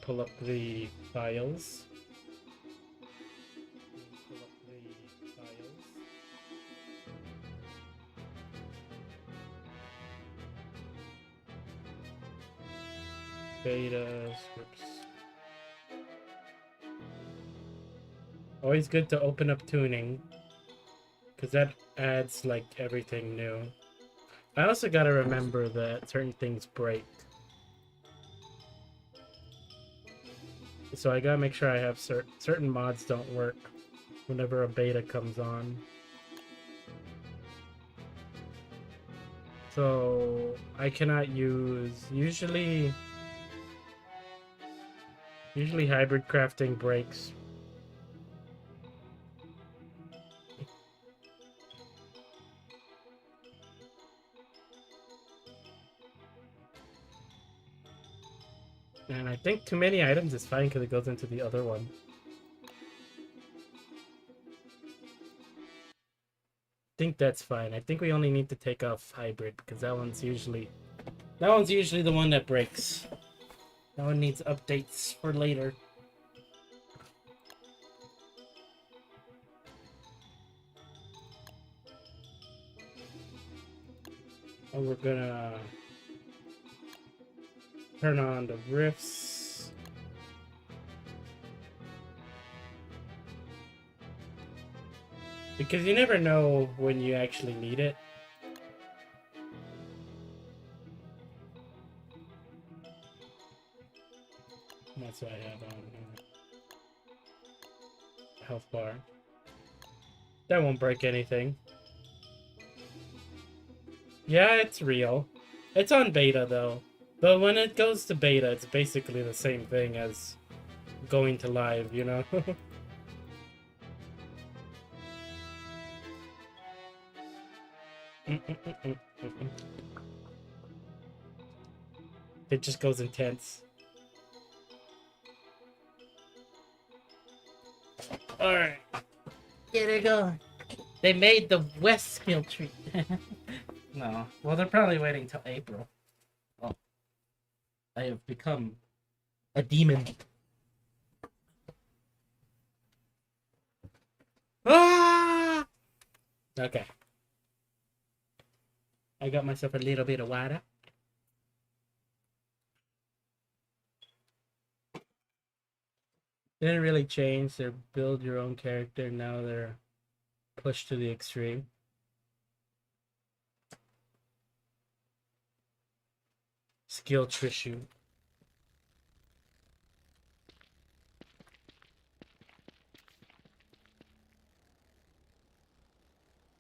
Pull up the files. Beta scripts. Always good to open up tuning, because that adds like everything new. I also gotta remember that certain things break. So I gotta make sure I have certain mods don't work whenever a beta comes on. So I cannot use usually hybrid crafting breaks. And I think too many items is fine because it goes into the other one. I think that's fine. I think we only need to take off hybrid because that one's usually the one that breaks. That one needs updates for later. And we're gonna turn on the rifts. Because you never know when you actually need it. That's what I have on here. Health bar. That won't break anything. Yeah, it's real. It's on beta though. But when it goes to beta, it's basically the same thing as going to live, you know? It just goes intense. Alright. Here they go. They made the West skill tree. No. Well, they're probably waiting till April. Oh. I have become a demon. Ah! Okay. I got myself a little bit of water. They didn't really change. They're build your own character. Now they're pushed to the extreme. Skill tissue.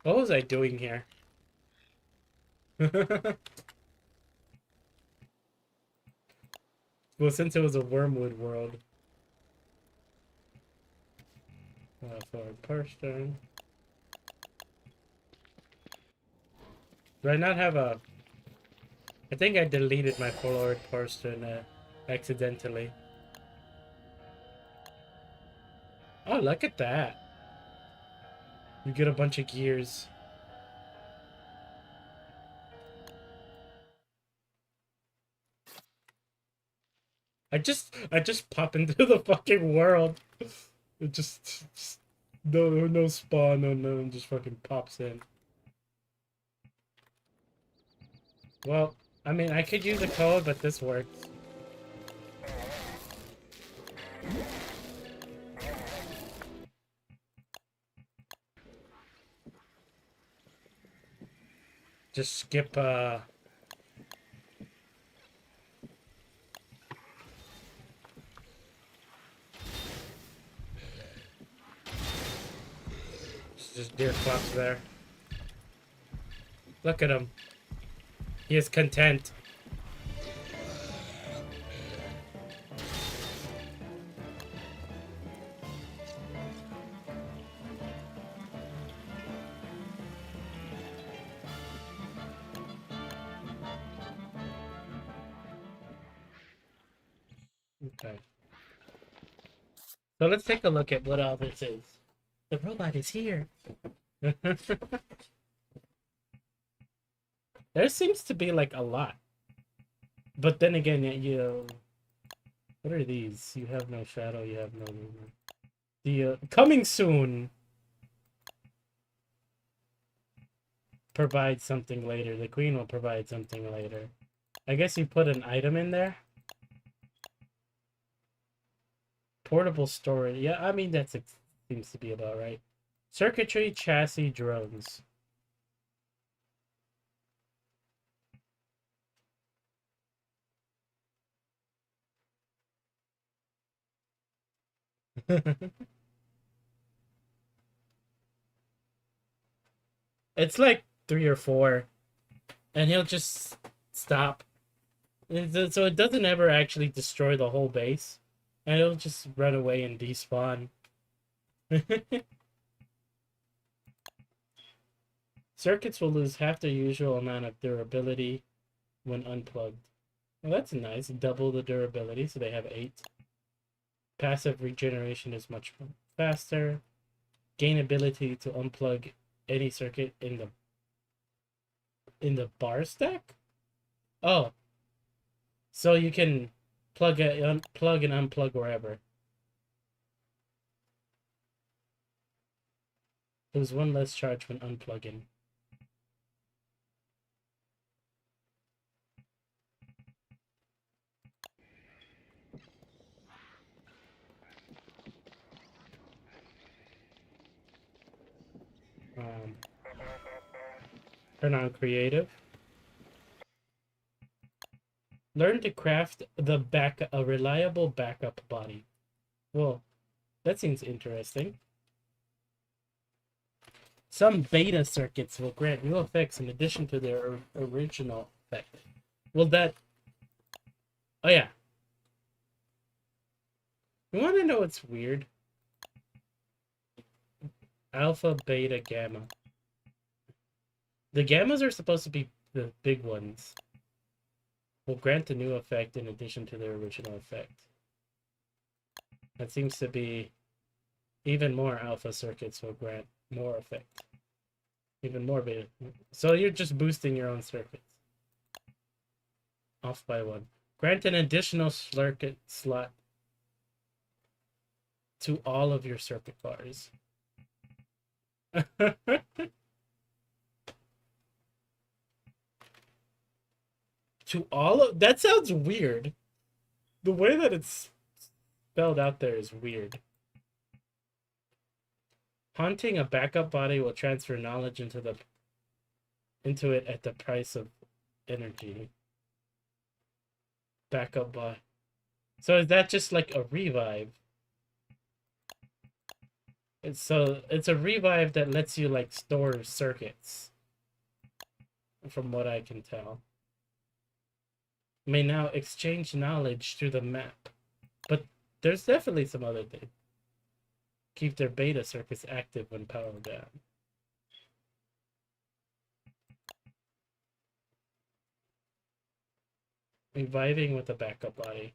What was I doing here? Well, since it was a wormwood world. Forward person. Do I not have a... I think I deleted my forward person accidentally. Oh, look at that. You get a bunch of gears. I just pop into the fucking world. It just no spawn, no, just fucking pops in. Well, I mean, I could use a code, but this works. Just skip, just deer flops there. Look at him. He is content. Okay. So let's take a look at what all this is. The robot is here. There seems to be like a lot. But then again, What are these? You have no shadow, you have no movement. The coming soon. Provide something later. The queen will provide something later. I guess you put an item in there. Portable storage. Yeah, I mean, that seems to be about right. Circuitry, chassis, drones. It's like 3 or 4. And he'll just stop. So it doesn't ever actually destroy the whole base. And it'll just run away and despawn. Circuits will lose half their usual amount of durability when unplugged. Well, that's nice. Double the durability, so they have 8. Passive regeneration is much faster. Gain ability to unplug any circuit in the bar stack. Oh, so you can plug and unplug wherever. Lose 1 less charge when unplugging. Turn on creative. Learn to craft a reliable backup body. Well, that seems interesting. Some beta circuits will grant new effects in addition to their original effect. Will that... Oh, yeah. You want to know what's weird? Alpha, beta, gamma. The gammas are supposed to be the big ones. Will grant a new effect in addition to their original effect. That seems to be... Even more alpha circuits will grant more effect. Even more beta. So you're just boosting your own circuits. Off by 1. Grant an additional circuit slot to all of your circuit bars. To all of... That sounds weird. The way that it's spelled out there is weird. Haunting a backup body will transfer knowledge into it at the price of energy. Backup body. So is that just like a revive? It's a revive that lets you like store circuits. From what I can tell. May now exchange knowledge through the map. But there's definitely some other things. Keep their beta circuits active when powered down. Reviving with a backup body.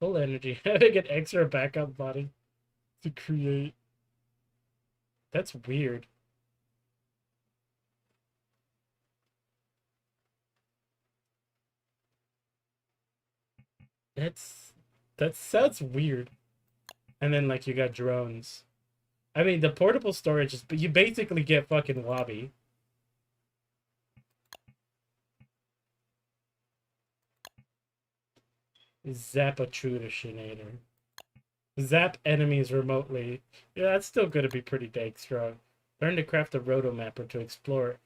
Full energy. Having an extra backup body to create. That's weird. That sounds weird. And then like you got drones. I mean the portable storage is, but you basically get fucking Wabi. Zapping. Zap enemies remotely. Yeah, that's still gonna be pretty dang strong. Learn to craft a rotomapper to explore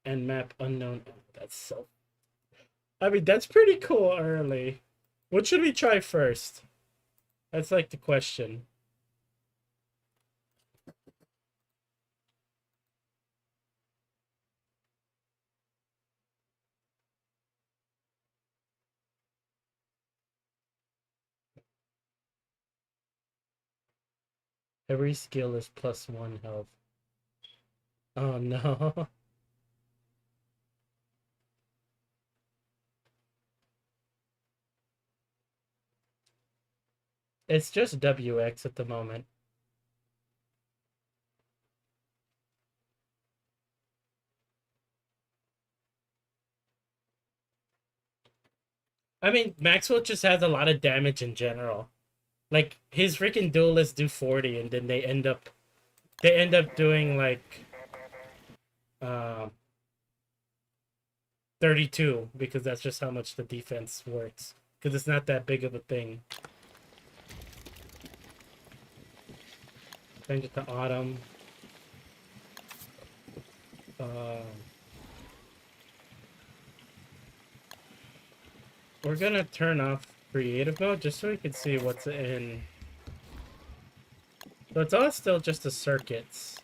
and map unknown. That's so... I mean, that's pretty cool early. What should we try first? That's like the question. Every skill is +1 health. Oh no. It's just WX at the moment. I mean, Maxwell just has a lot of damage in general. Like his freaking duelists do 40, and then they end up doing like uh, 32 because that's just how much the defense works. Because it's not that big of a thing. Change it to autumn. We're gonna turn off creative mode just so we can see what's in. So it's all still just the circuits.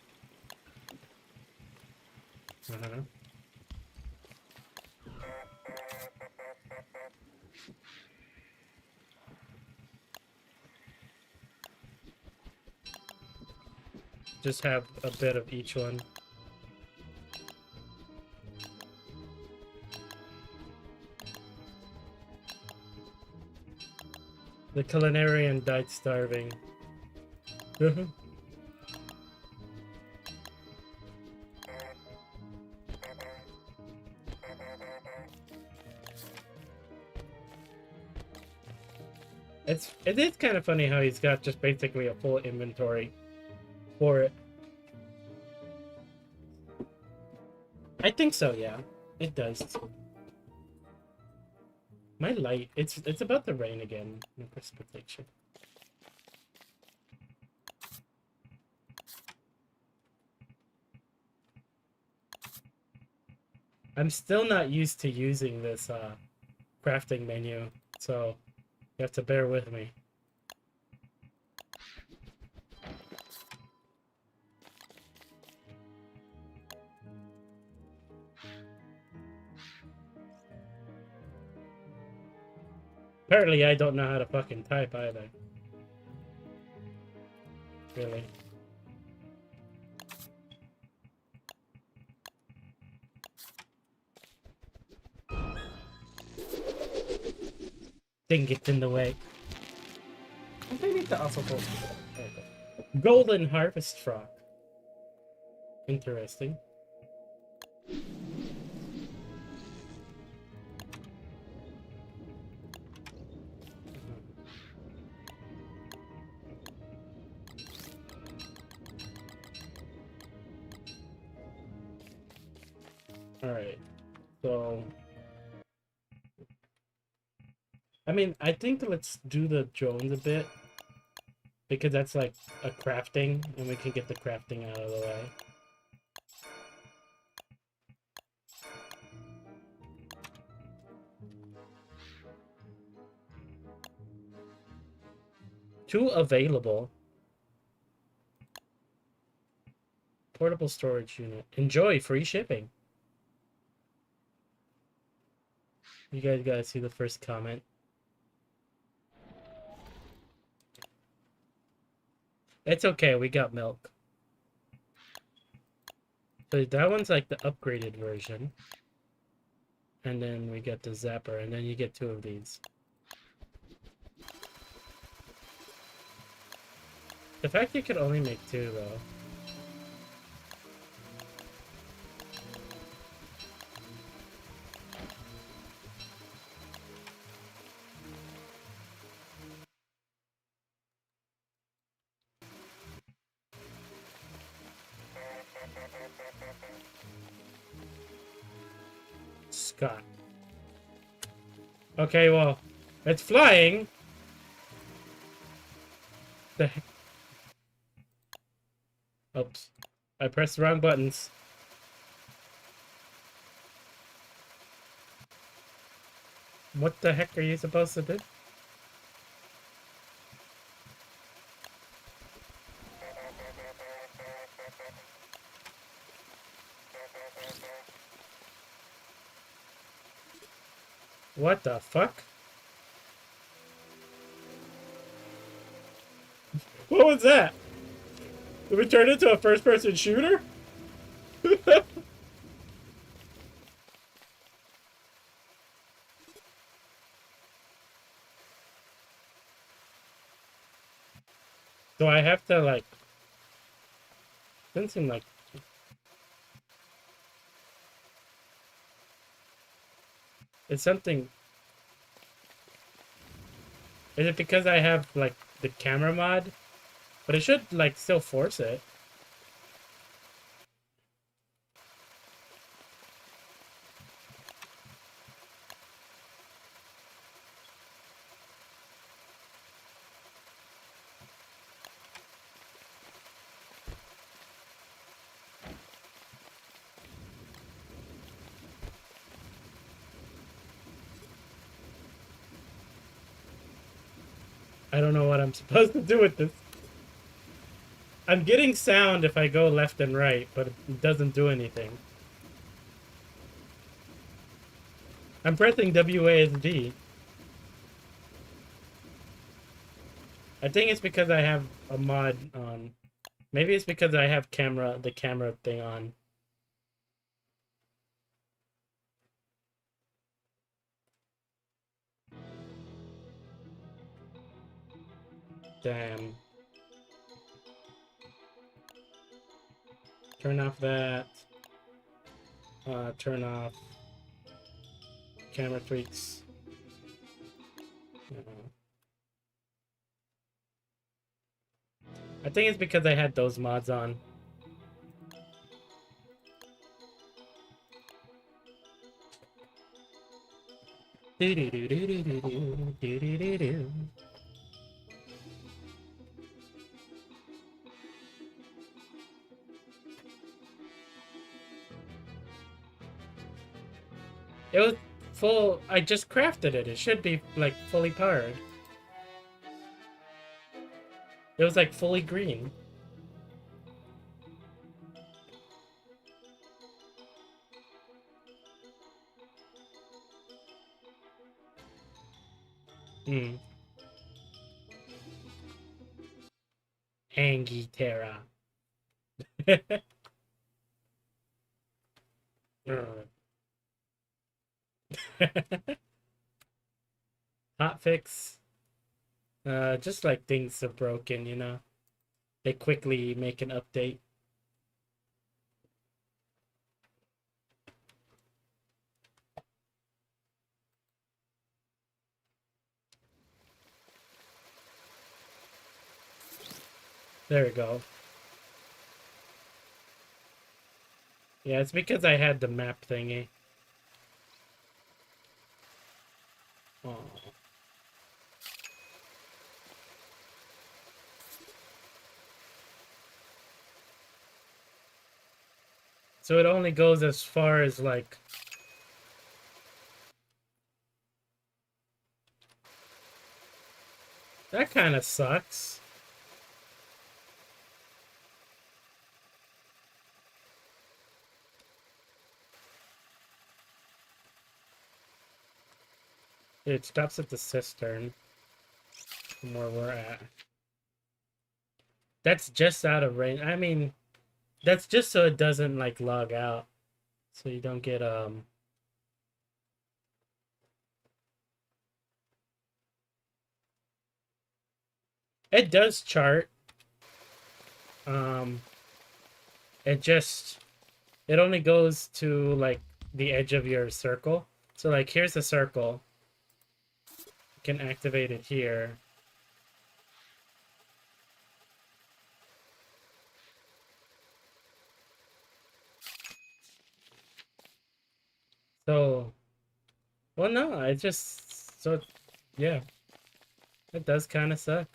Just have a bit of each one. The culinarian died starving. It is kind of funny how he's got just basically a full inventory for it. I think so, yeah. It does. My light, it's about to rain again. No precipitation. I'm still not used to using this crafting menu, so you have to bear with me. Apparently I don't know how to fucking type either. Really. Thing gets in the way. I need to also hold it. Golden harvest frog. Interesting. Alright. So I mean, I think let's do the drones a bit. Because that's like a crafting, and we can get the crafting out of the way. Two available. Portable storage unit. Enjoy free shipping. You guys gotta see the first comment. It's okay, we got milk. So that one's like the upgraded version. And then we get the zapper, and then you get two of these. The fact you could only make two, though. Scott. Okay, well, it's flying. The heck? Oops. I pressed the wrong buttons. What the heck are you supposed to do? What the fuck? What was that? Did we turn into a first-person shooter? Do I have to, like... Doesn't seem like... It's something... Is it because I have, like, the camera mod? But it should, like, still force it. I don't know what I'm supposed to do with this. I'm getting sound if I go left and right, but it doesn't do anything. I'm pressing WASD. I think it's because I have a mod on. Maybe it's because I have the camera thing on. Damn. Turn off that. Turn off camera tweaks. I think it's because I had those mods on. Do do do do do do do do do do. It was full. I just crafted it. It should be like fully powered. It was like fully green. Hmm. Angie Terra. Hot fix. Just like things are broken, you know. They quickly make an update. There we go. Yeah, it's because I had the map thingy. Oh. So it only goes as far as like... That kind of sucks. It stops at the cistern from where we're at. That's just out of range. I mean, that's just so it doesn't like log out. So you don't get it does chart. It just it only goes to like the edge of your circle. So like here's the circle. You can activate it here. So well no, I just so yeah. It does kind of suck.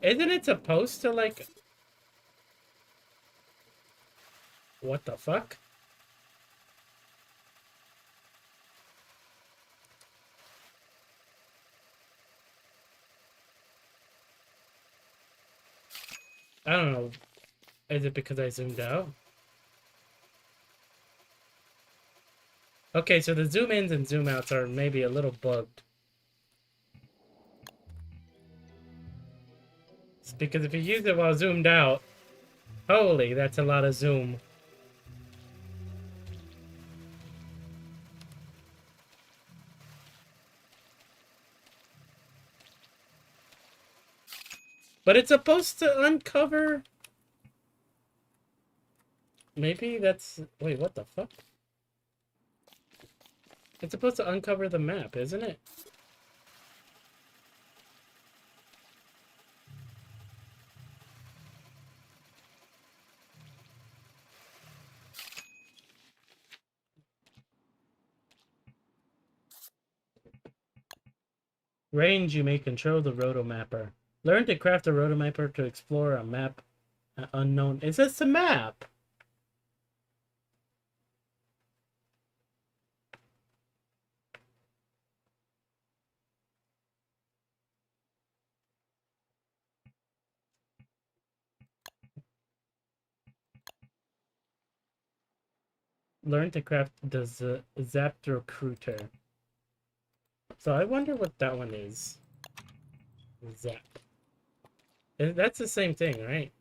Isn't it supposed to like what the fuck? I don't know. Is it because I zoomed out? Okay, so the zoom ins and zoom outs are maybe a little bugged. It's because if you use it while zoomed out, holy, that's a lot of zoom. But it's supposed to uncover... Maybe that's... Wait, what the fuck? It's supposed to uncover the map, isn't it? Range, you may control the rotomapper. Learn to craft a rotomapper to explore a map unknown. Is this a map? Learn to craft the zap recruiter. So I wonder what that one is. Zap. That's the same thing, right?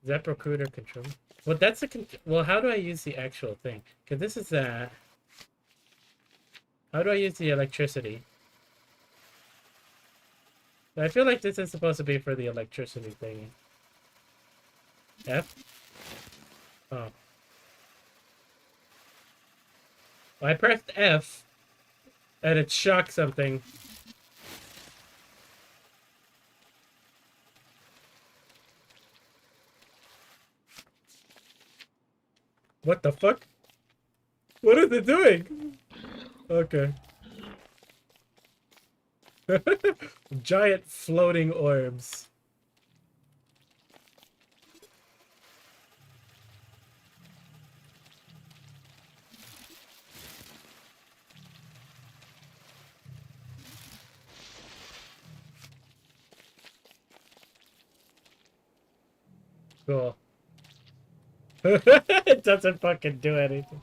Zap recruiter control. Well, that's a well. How do I use the actual thing? Because this is that. How do I use the electricity? I feel like this is supposed to be for the electricity thing. F? Oh. I pressed F, and it shocked something. What the fuck? What is it doing? Okay. Giant floating orbs. Cool. It doesn't fucking do anything.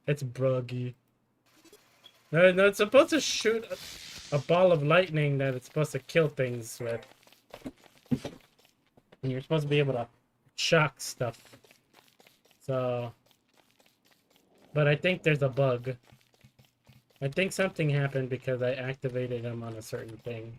It's bruggy. No, no, it's supposed to shoot a ball of lightning that it's supposed to kill things with. And you're supposed to be able to shock stuff. So... But I think there's a bug. I think something happened because I activated them on a certain thing.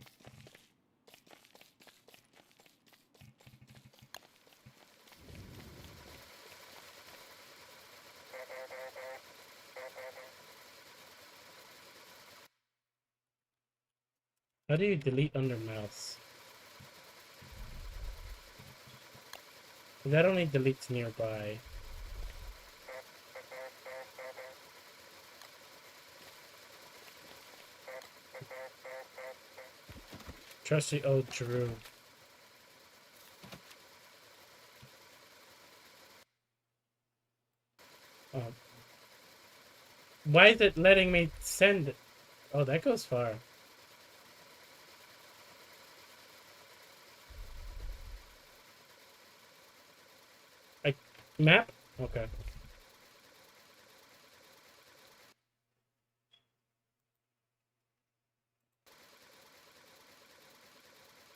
How do you delete under mouse? That only deletes nearby. Trusty old Drew. Oh. Why is it letting me send it? Oh, that goes far. Map? Okay.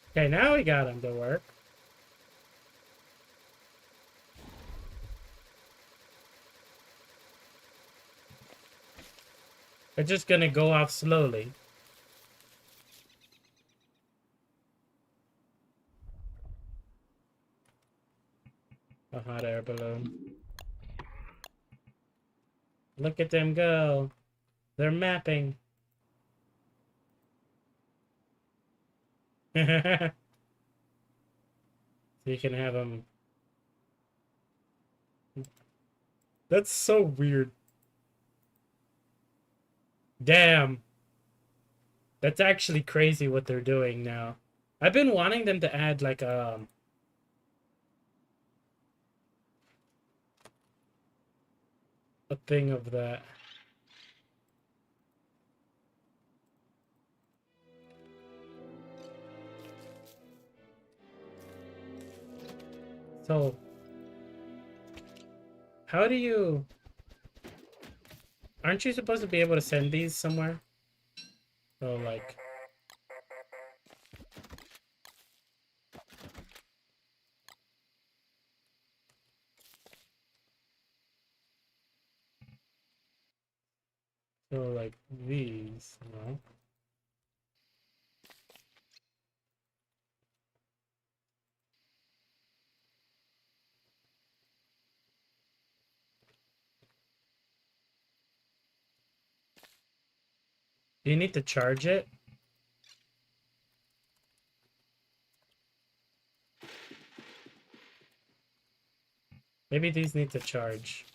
Okay, now we got him to work. They're just gonna go off slowly. A hot air balloon. Look at them go. They're mapping. So you can have them. That's so weird. Damn. That's actually crazy what they're doing now. I've been wanting them to add like a thing of that. So how do you... Aren't you supposed to be able to send these somewhere? So like... So like these, no? Do you need to charge it? Maybe these need to charge.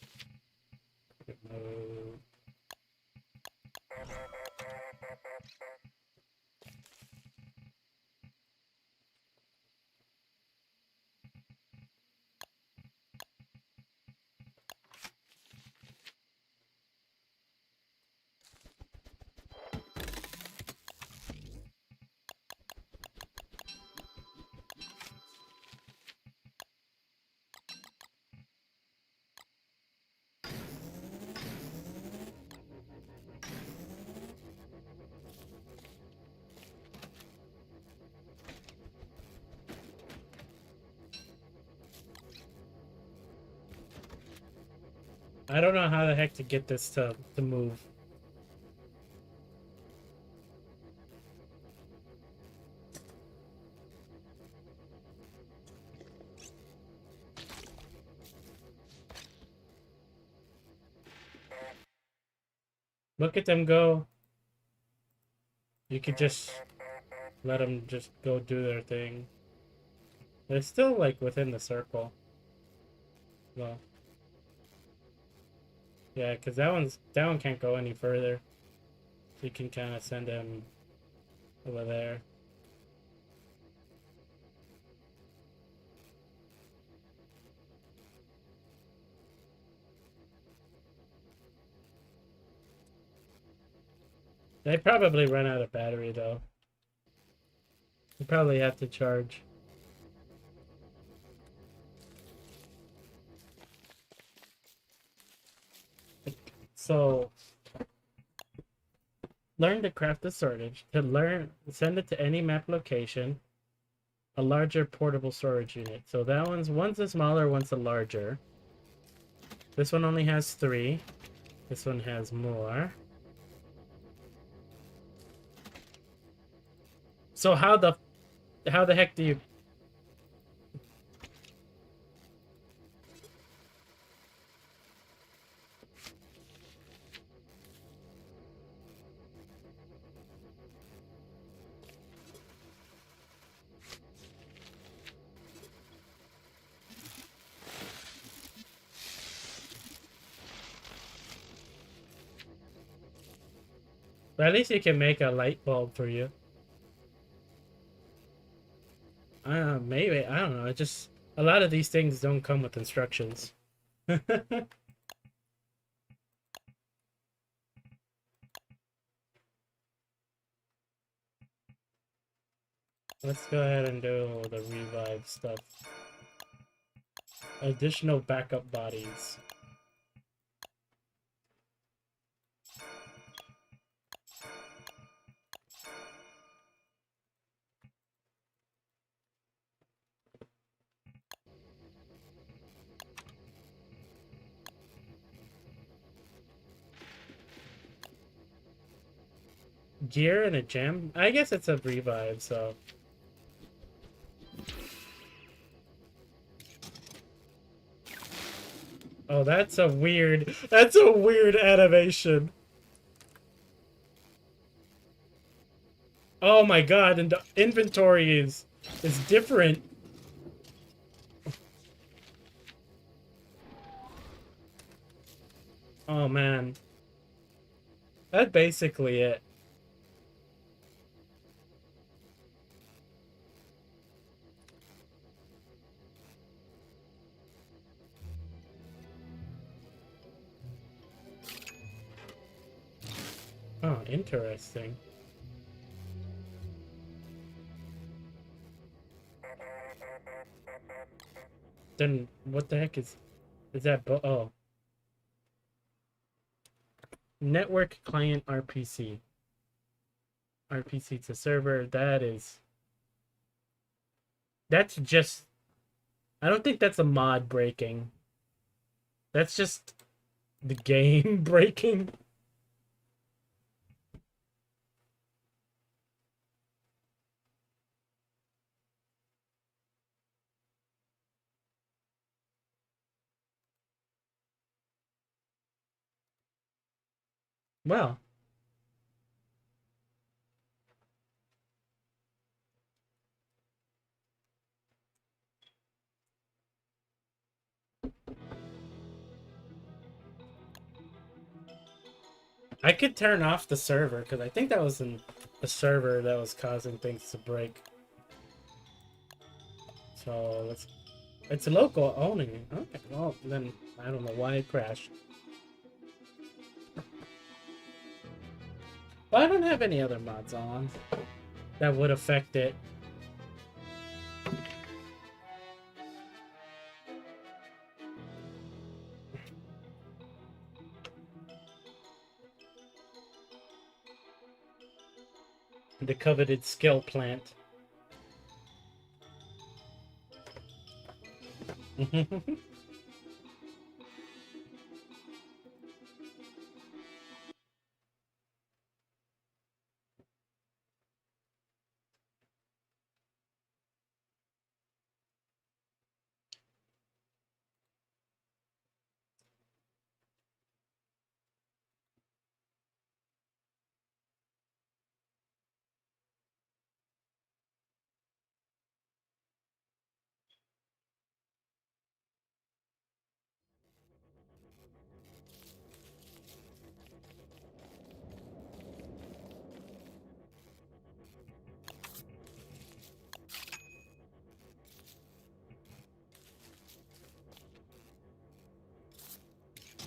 I don't know how the heck to get this to move. Look at them go. You could just let them just go do their thing. They're still like within the circle. Well, yeah, because that one can't go any further. So you can kind of send him over there. They probably run out of battery though. You probably have to charge. So learn to craft the sortage. Send it to any map location. A larger portable storage unit. So that one's a smaller, one's a larger. This one only has 3. This one has more. So how the heck do you... But at least you can make a light bulb for you. Maybe, I don't know. It just... A lot of these things don't come with instructions. Let's go ahead and do the revive stuff. Additional backup bodies. Gear and a gem? I guess it's a revive, so... Oh, that's a weird animation. Oh my god, and the inventory is different. Oh man. That's basically it. Oh, interesting. Then what the heck is that? Oh, network client RPC. RPC to server. That's just. I don't think that's a mod breaking. That's just the game breaking. Well, I could turn off the server because I think that was in the server that was causing things to break. So let's. It's local only. Okay, well then I don't know why it crashed. Well, I don't have any other mods on that would affect it. The coveted skill plant.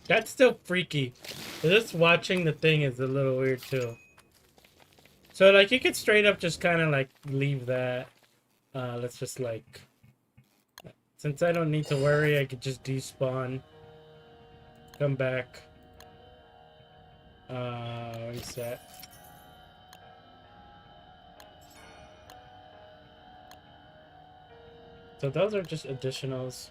That's still freaky. Just watching the thing is a little weird too. So like you could straight up just kind of like leave that. Let's just like, since I don't need to worry, I could just despawn, come back, reset. So those are just additionals.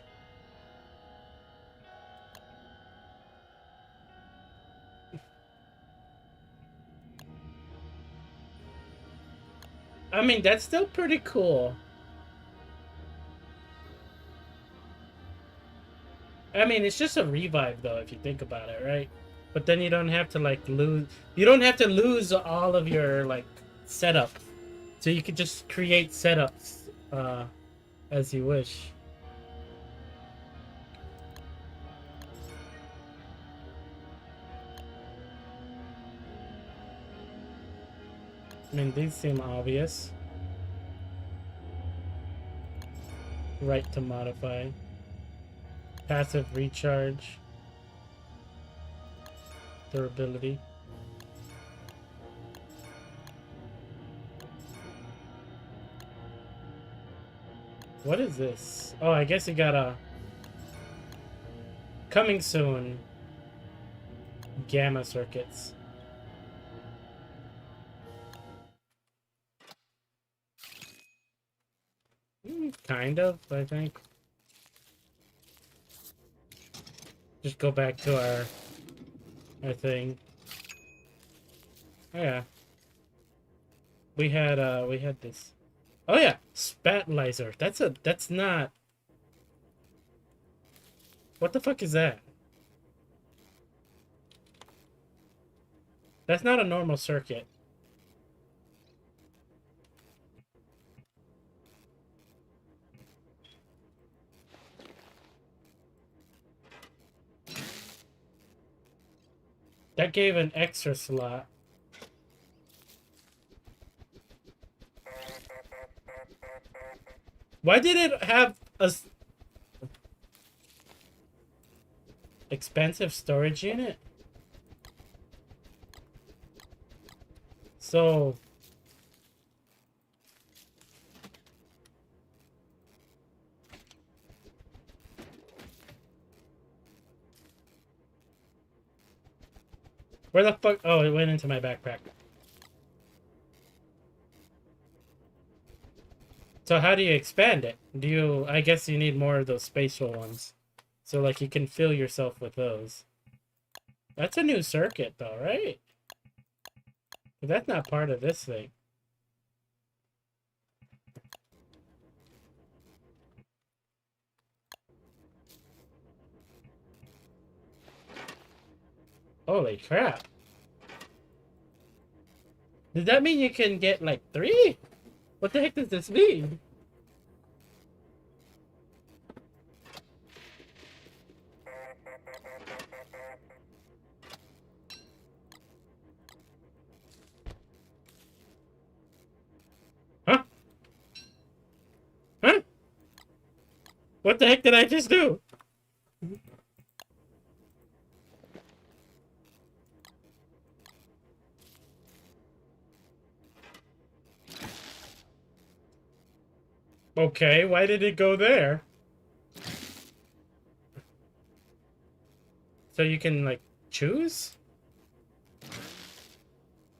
I mean, that's still pretty cool. I mean, it's just a revive though, if you think about it, right? But then you don't have to like lose. You don't have to lose all of your like setup, so you could just create setups as you wish. I mean, these seem obvious. Right to modify. Passive recharge. Durability. What is this? Oh, I guess you got a coming soon. Gamma circuits. Kind of, I think. Just go back to our thing. Oh yeah. We had this. Oh yeah, spatlizer. That's not. What the fuck is that? That's not a normal circuit. That gave an extra slot. Why did it have a expensive storage unit? So where the fuck? Oh, it went into my backpack. So how do you expand it? Do you? I guess you need more of those spatial ones. So like you can fill yourself with those. That's a new circuit though, right? But that's not part of this thing. Holy crap. Does that mean you can get like 3? What the heck does this mean? What the heck did I just do? Okay, why did it go there? So you can, like, choose?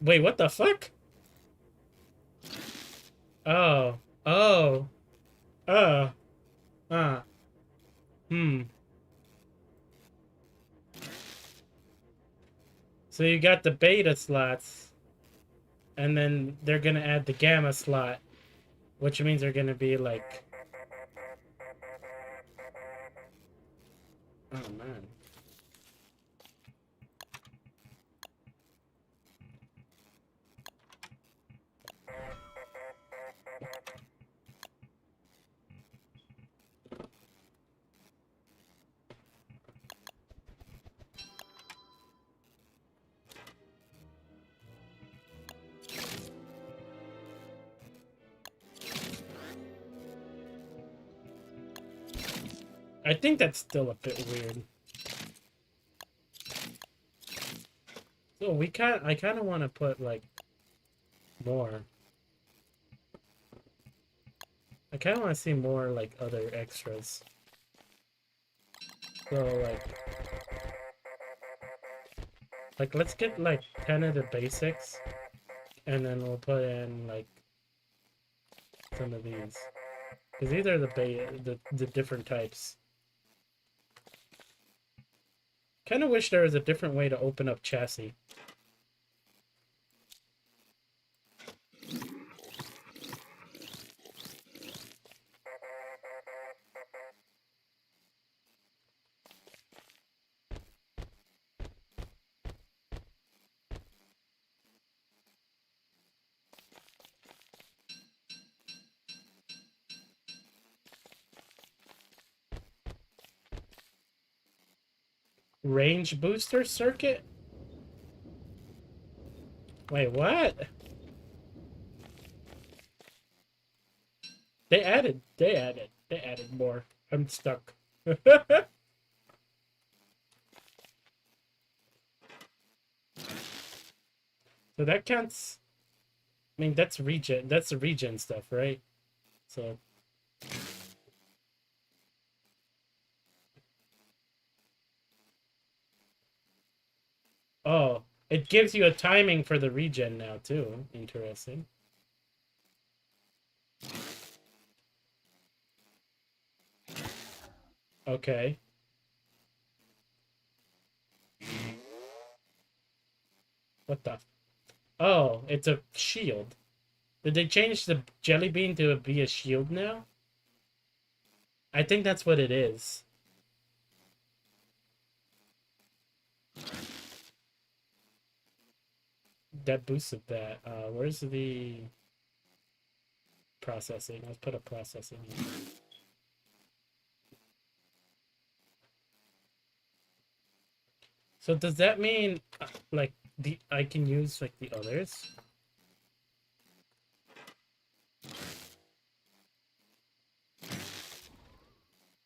Wait, what the fuck? Oh. Oh. Oh. Ah. Hmm. So you got the beta slots, and then they're gonna add the gamma slot, which means they're gonna be like... Oh, man. I think that's still a bit weird. So I kind of want to put, like, more. I kind of want to see more, like, other extras. So, like, let's get, like, 10 of the basics. And then we'll put in, like, some of these. Because these are the different types. Kind of wish there was a different way to open up chassis. Range booster circuit? Wait, what? They added more. I'm stuck. So that counts. I mean, that's the regen stuff, right? So oh, it gives you a timing for the regen now too. Interesting. Okay. What the? Oh, it's a shield. Did they change the jelly bean to be a shield now? I think that's what it is. That boosted that. Where's the processing? Let's put a processing in. So does that mean like I can use like the others?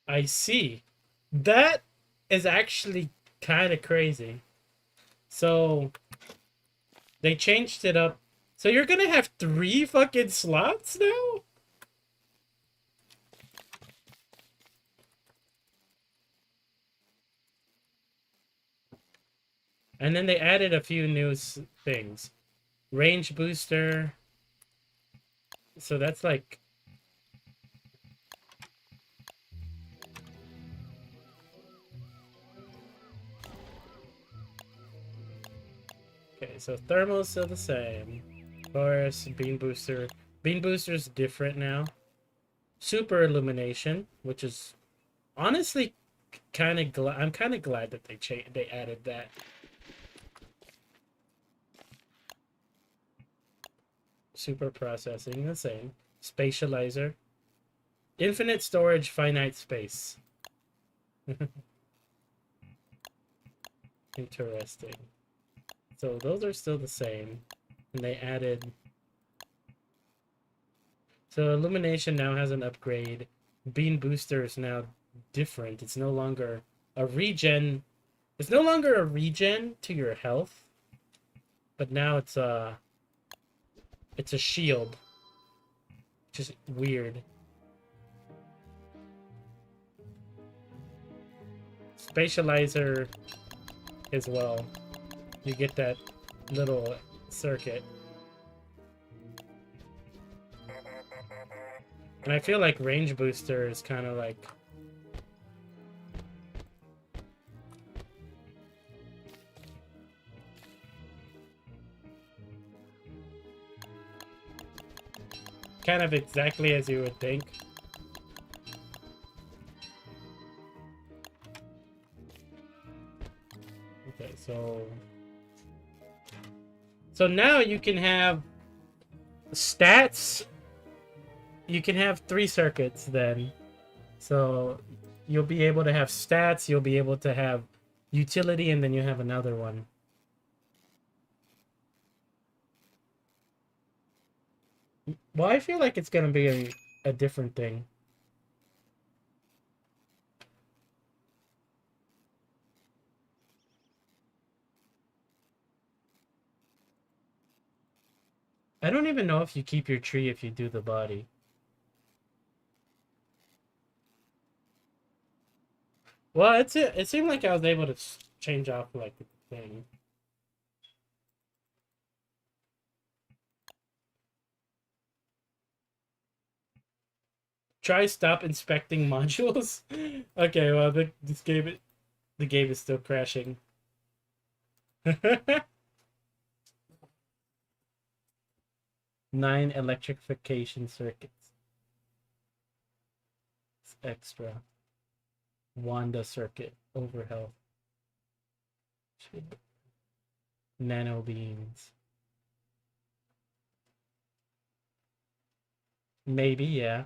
I see. That is actually kind of crazy. So they changed it up. So you're gonna have 3 fucking slots now? And then they added a few new things. Range booster. So that's like... Okay, so thermal's still the same. Of course, bean booster. Bean booster's different now. Super illumination, which is honestly kind of glad. I'm kind of glad that they added that. Super processing, the same. Spatializer. Infinite storage, finite space. Interesting. So those are still the same. And they added... So illumination now has an upgrade. bean booster is now different. It's no longer a regen. It's no longer a regen to your health, but now it's a shield, which is weird. Spatializer as well. You get that little circuit. And I feel like range booster is kind of like kind of exactly as you would think. Okay, so now you can have stats. You can have 3 circuits then. So you'll be able to have stats, you'll be able to have utility, and then you have another one. Well, I feel like it's going to be a different thing. I don't even know if you keep your tree if you do the body. Well, it seemed like I was able to change off like the thing. Try stop inspecting modules. Okay, well the game is still crashing. 9 electrification circuits. It's extra. Wanda circuit over health. Nano beams. Maybe, yeah.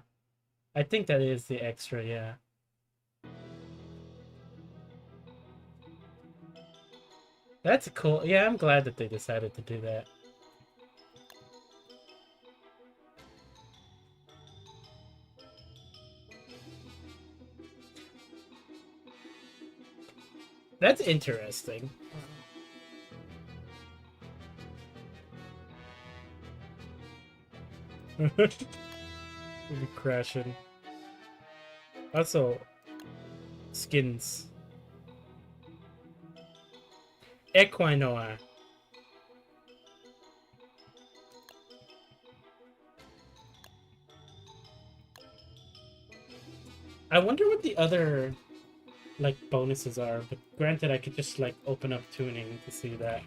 I think that is the extra, yeah. That's cool. Yeah, I'm glad that they decided to do that. That's interesting. We'll be crashing. Also, skins. Equinoir. I wonder what the other like bonuses are, but granted I could just like open up tuning to see that.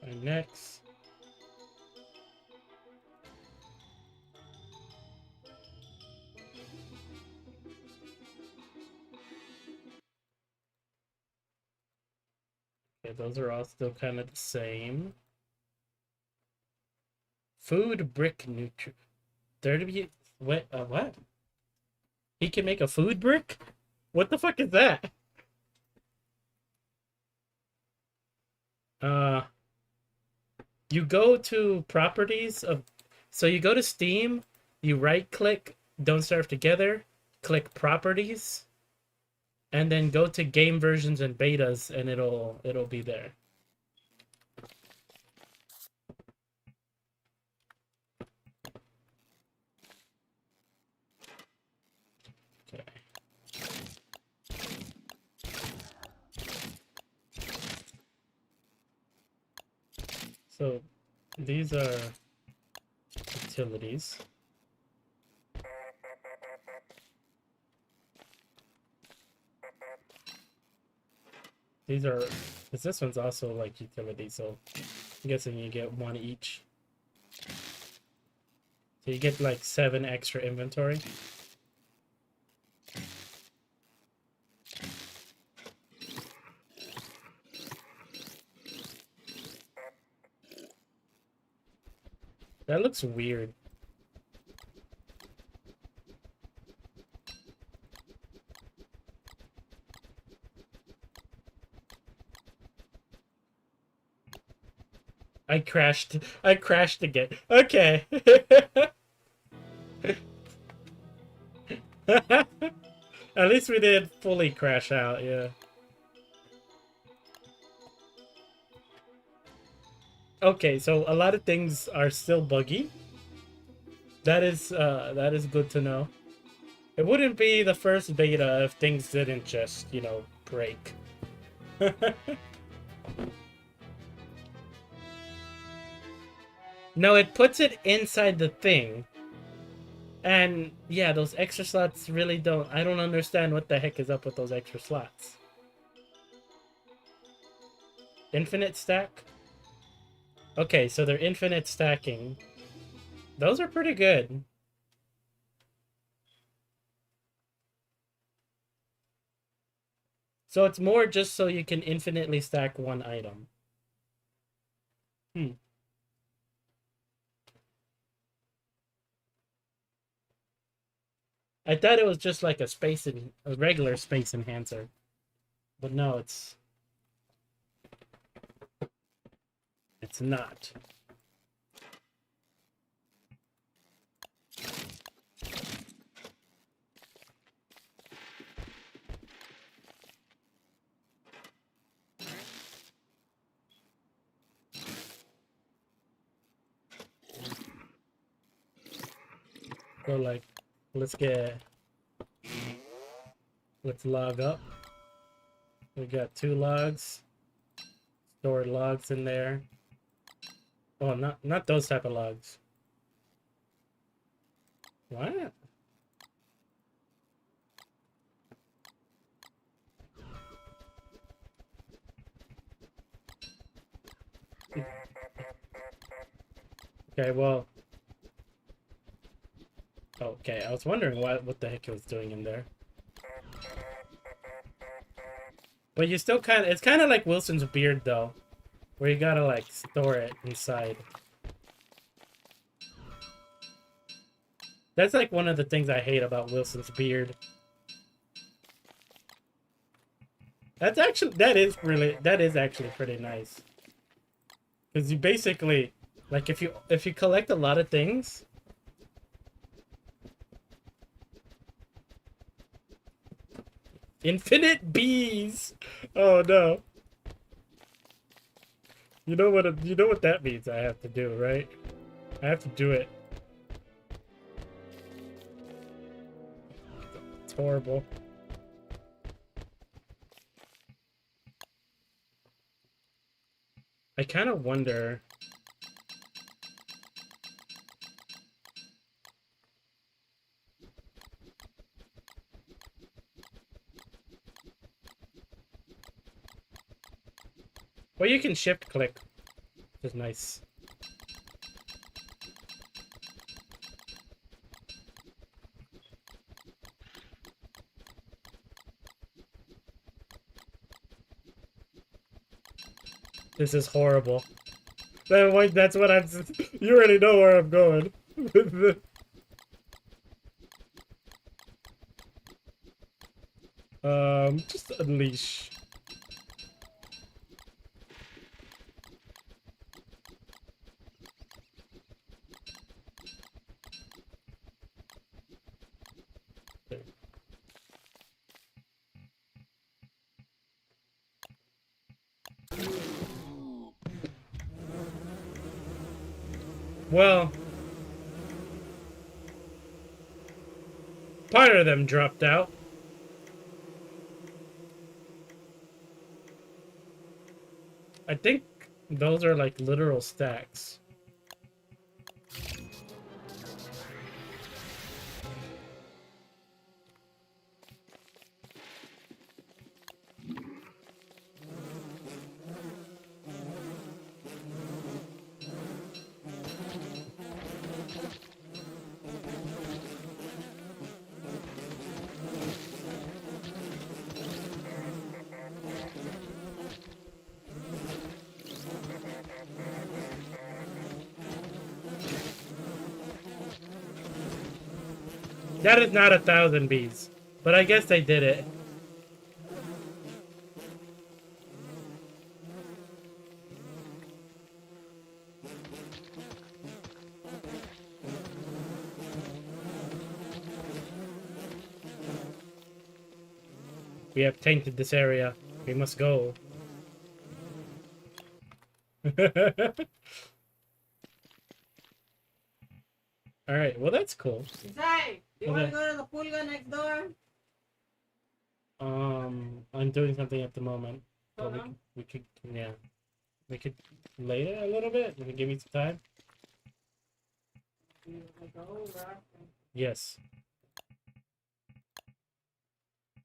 And next. Okay, those are all still kind of the same. Food brick nutri. 30. What? What? He can make a food brick? What the fuck is that? You go to properties of. So you go to Steam, you right click, don't starve together, click properties, and then go to game versions and betas, and it'll be there. Okay. So these are utilities. These are, because this one's also like utility, so I'm guessing you get 1 each. So you get like 7 extra inventory. That looks weird. I crashed. I crashed again. Okay. At least we didn't fully crash out, yeah. Okay, so a lot of things are still buggy. That is good to know. It wouldn't be the first beta if things didn't just, you know, break. No, it puts it inside the thing. And yeah, those extra slots really don't... I don't understand what the heck is up with those extra slots. Infinite stack? Okay, so they're infinite stacking. Those are pretty good. So it's more just so you can infinitely stack one item. Hmm. I thought it was just like a regular space enhancer. But no, it's not. So like, let's log up. We got 2 logs. Stored logs in there. Oh, not those type of logs. What? Okay, well. Okay, I was wondering what the heck it was doing in there. But you still it's kind of like Wilson's beard though, where you gotta like store it inside. That's like one of the things I hate about Wilson's beard. That is actually pretty nice. Because you basically, like, if you collect a lot of things, infinite bees. Oh no. You know what that means? I have to do, right? I have to do it. It's horrible. I kind of wonder. Well, you can shift click, which is nice. This is horrible. That's what I'm... You already know where I'm going. Just unleash. Well, part of them dropped out. I think those are like literal stacks. That is not 1,000 bees, but I guess they did it. We have tainted this area. We must go. Alright, well that's cool. Isai, do you want to go to the pulga next door? I'm doing something at the moment. But we could, yeah. We could later a little bit. You can give me some time. Yes.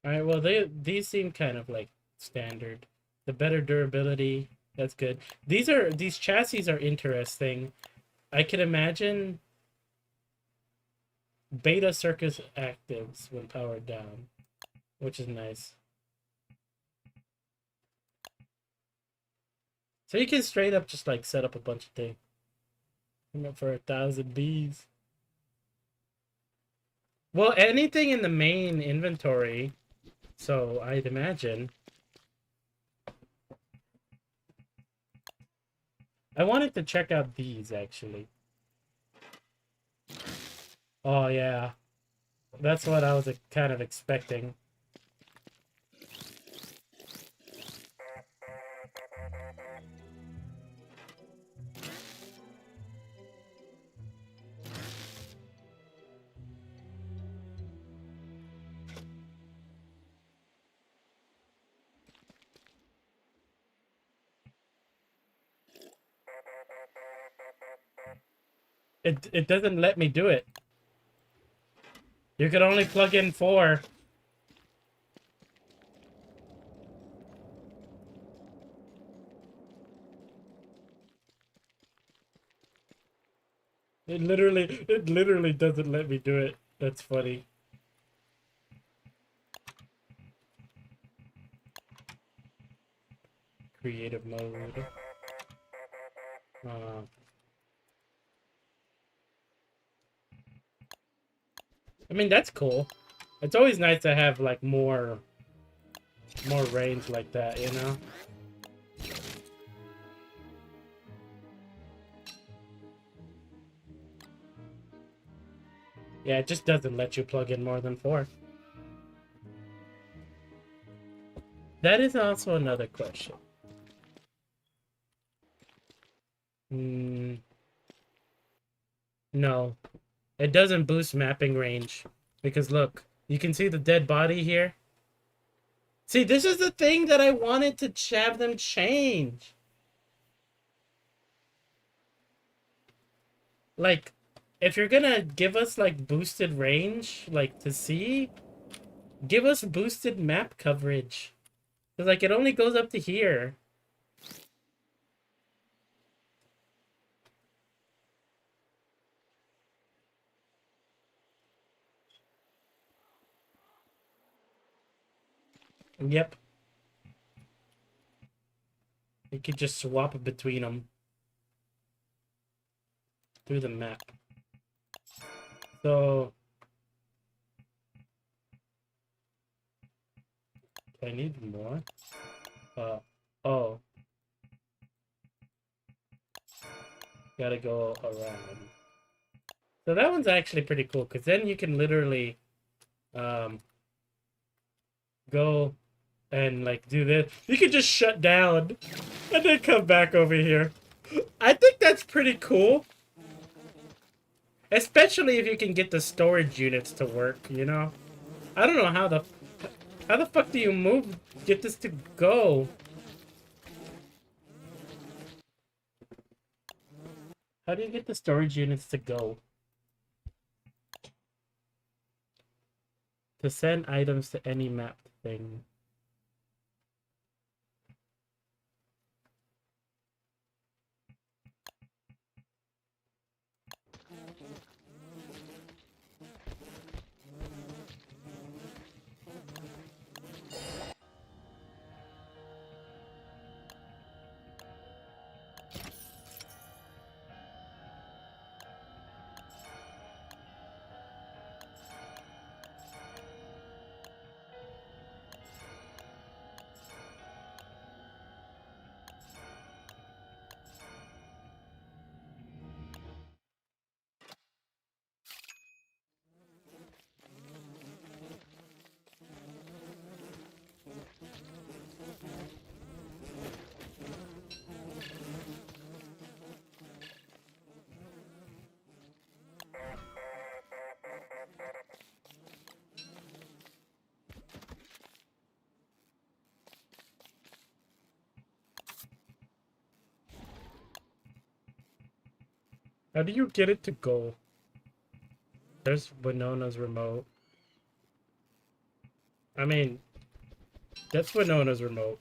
Alright, well these seem kind of like standard. The better durability, that's good. These chassis are interesting. I can imagine beta circuit actives when powered down, which is nice. So you can straight up just like set up a bunch of things. For 1,000 bees. Well, anything in the main inventory, so I'd imagine. I wanted to check out these, actually. Oh, yeah. That's what I was kind of expecting. It doesn't let me do it. You can only plug in 4. It literally doesn't let me do it. That's funny. Creative mode. I mean, that's cool. It's always nice to have like more range like that, you know? Yeah, it just doesn't let you plug in more than 4. That is also another question. No. It doesn't boost mapping range. Because look, you can see the dead body here. See, this is the thing that I wanted to have them change. Like, if you're gonna give us, like, boosted range, like, to see, give us boosted map coverage. Because, like, it only goes up to here. Yep. You could just swap between them. Through the map. So... I need more? Oh. Gotta go around. So that one's actually pretty cool, because then you can literally go and like do this. You can just shut down and then come back over here. I think that's pretty cool. Especially if you can get the storage units to work, you know? I don't know how the fuck do you get this to go? How do you get the storage units to go? To send items to any mapped thing. How do you get it to go? There's Winona's remote. I mean, that's Winona's remote.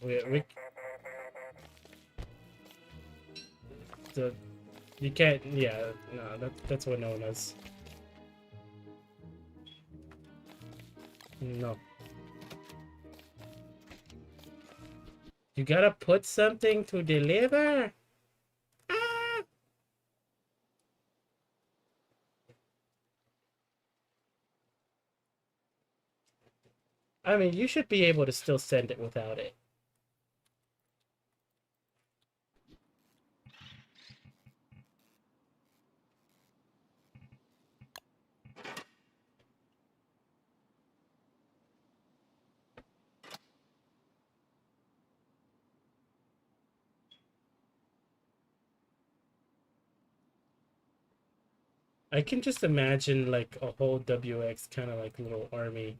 You can't. Yeah, no, that's Winona's. No. You gotta put something to deliver. Ah! I mean, you should be able to still send it without it. I can just imagine like a whole WX kind of like little army,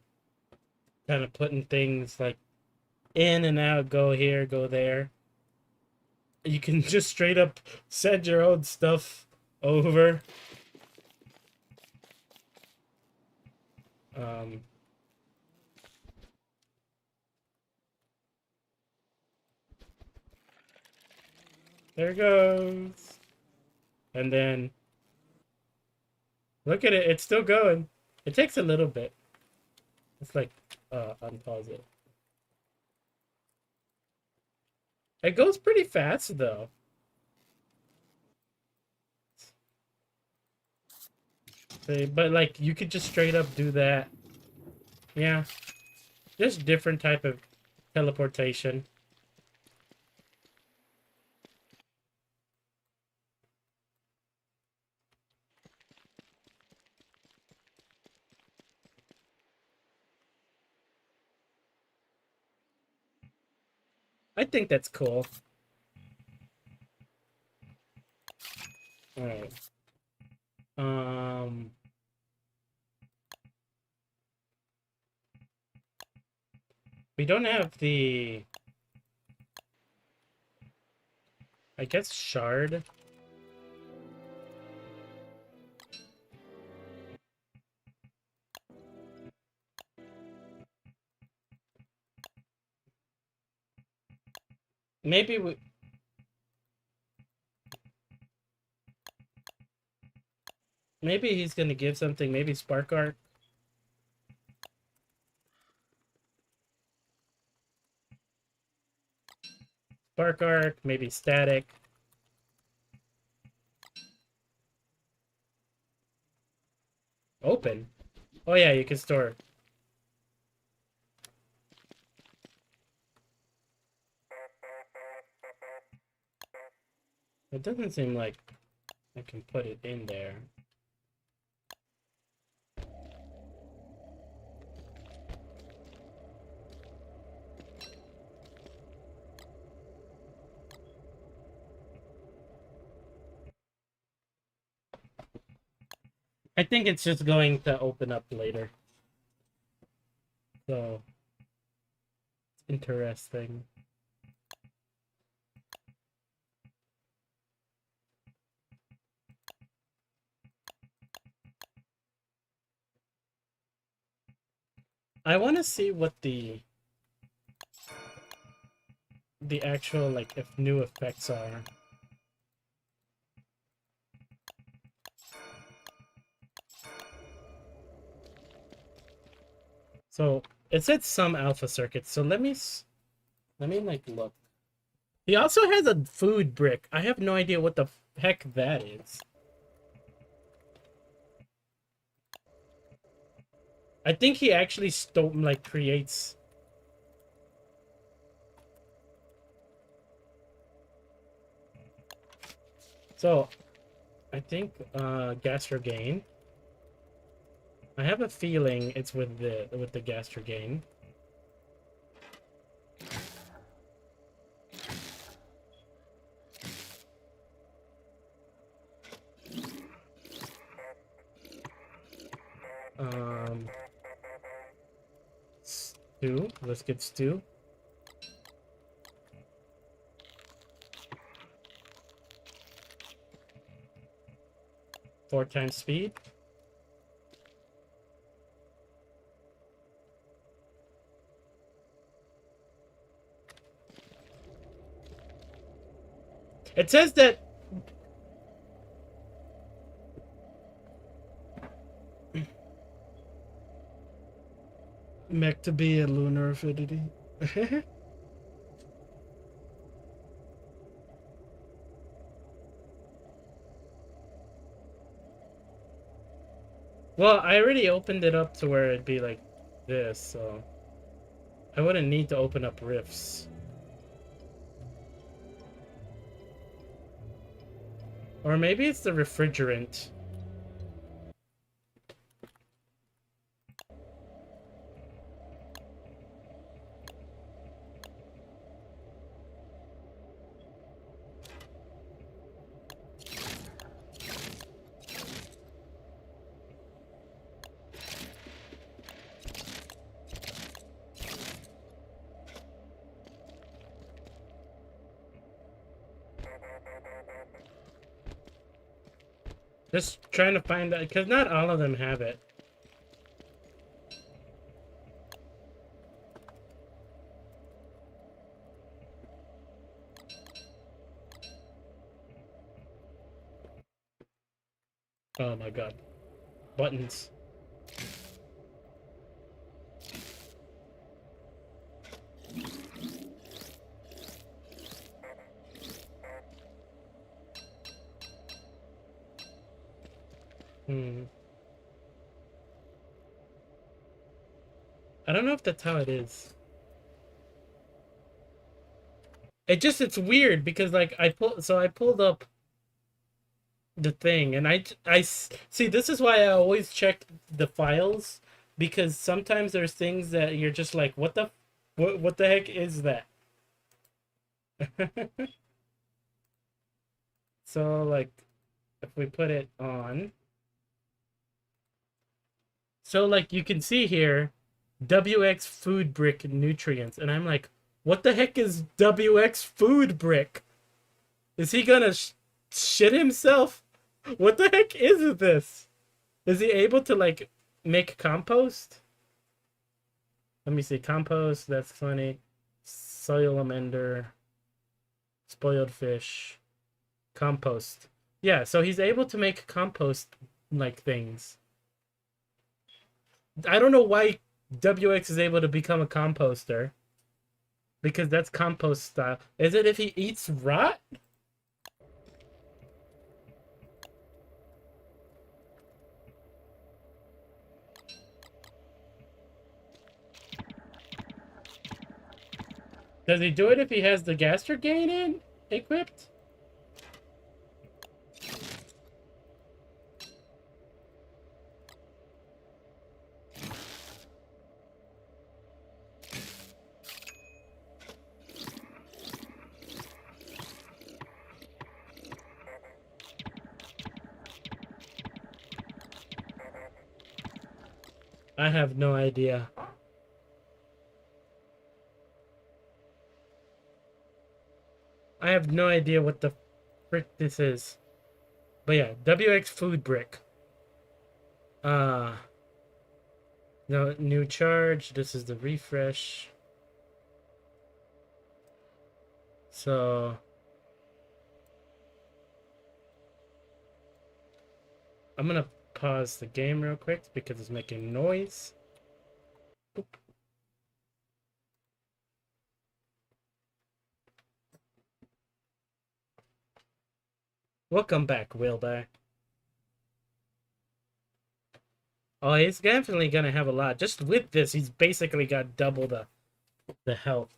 kind of putting things like in and out, go here, go there. You can just straight up send your own stuff over. Um, there it goes. And then look at it, it's still going. It takes a little bit. It's like unpause it. It goes pretty fast though. See, but like you could just straight up do that. Yeah. Just different type of teleportation. I think that's cool. All right. We don't have the, I guess, shard. Maybe we, maybe he's gonna give something. Maybe spark arc. Spark arc. Maybe static. Open. Oh yeah, you can store. It doesn't seem like I can put it in there. I think it's just going to open up later. So, it's interesting. I want to see what the actual, like, if new effects are. So, it said some alpha circuits, so let me like look. He also has a food brick. I have no idea what the heck that is. I think he actually like creates. So, I think gastro gain. I have a feeling it's with the gastro gain. Stew. Let's get stew. 4 times speed. It says that mech to be a lunar affinity. Well, I already opened it up to where it'd be like this, so I wouldn't need to open up rifts. Or maybe it's the refrigerant. Just trying to find out, because not all of them have it. Oh my god. Buttons. I don't know if that's how it is. It's weird because like I pulled up the thing and see, this is why I always check the files, because sometimes there's things that you're just like, what the heck is that? So like if we put it on, so like you can see here WX food brick nutrients, and I'm like, what the heck is WX food brick? Is he gonna shit himself? What the heck is this? Is he able to like make compost? Let me see. Compost, that's funny. Soil amender, spoiled fish, compost. Yeah, so he's able to make compost like things. I don't know why WX is able to become a composter, because that's compost style. Is it if he eats rot? Does he do it if he has the gastric gain in equipped? I have no idea. I have no idea what the frick this is. But yeah, WX food brick. No new charge. This is the refresh. So I'm gonna pause the game real quick because it's making noise. Boop. Welcome back, Wilbur. Oh, he's definitely gonna have a lot. Just with this, he's basically got double the health.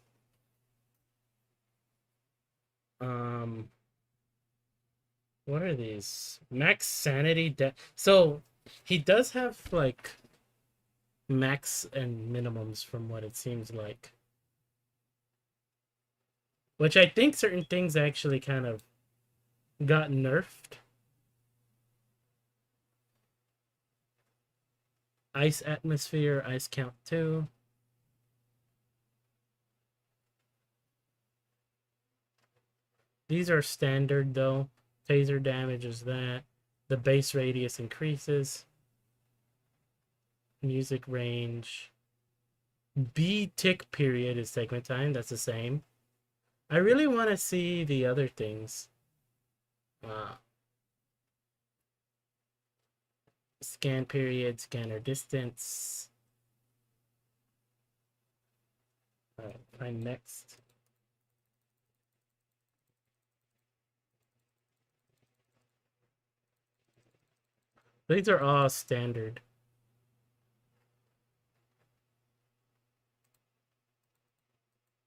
What are these? Max sanity so he does have like max and minimums from what it seems like. Which I think certain things actually kind of got nerfed. Ice atmosphere, ice count 2. These are standard though. Taser damage is that. The base radius increases. Music range. B tick period is segment time. That's the same. I really want to see the other things. Scan period, scanner distance. All right, find next. These are all standard.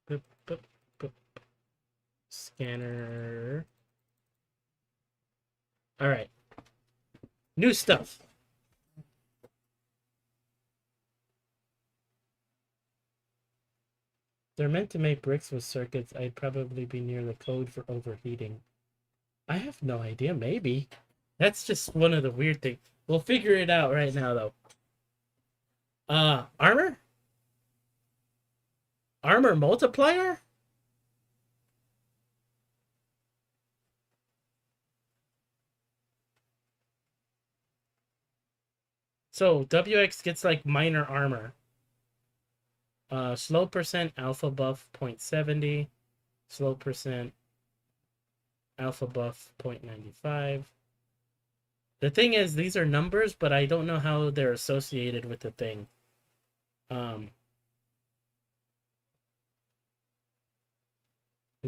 Boop, boop, boop. Scanner. All right. New stuff. They're meant to make bricks with circuits. I'd probably be near the code for overheating. I have no idea. Maybe. That's just one of the weird things. We'll figure it out right now, though. Armor? Armor multiplier? So WX gets like minor armor. Slow percent alpha buff 0.70. Slow percent alpha buff 0.95. The thing is, these are numbers, but I don't know how they're associated with the thing.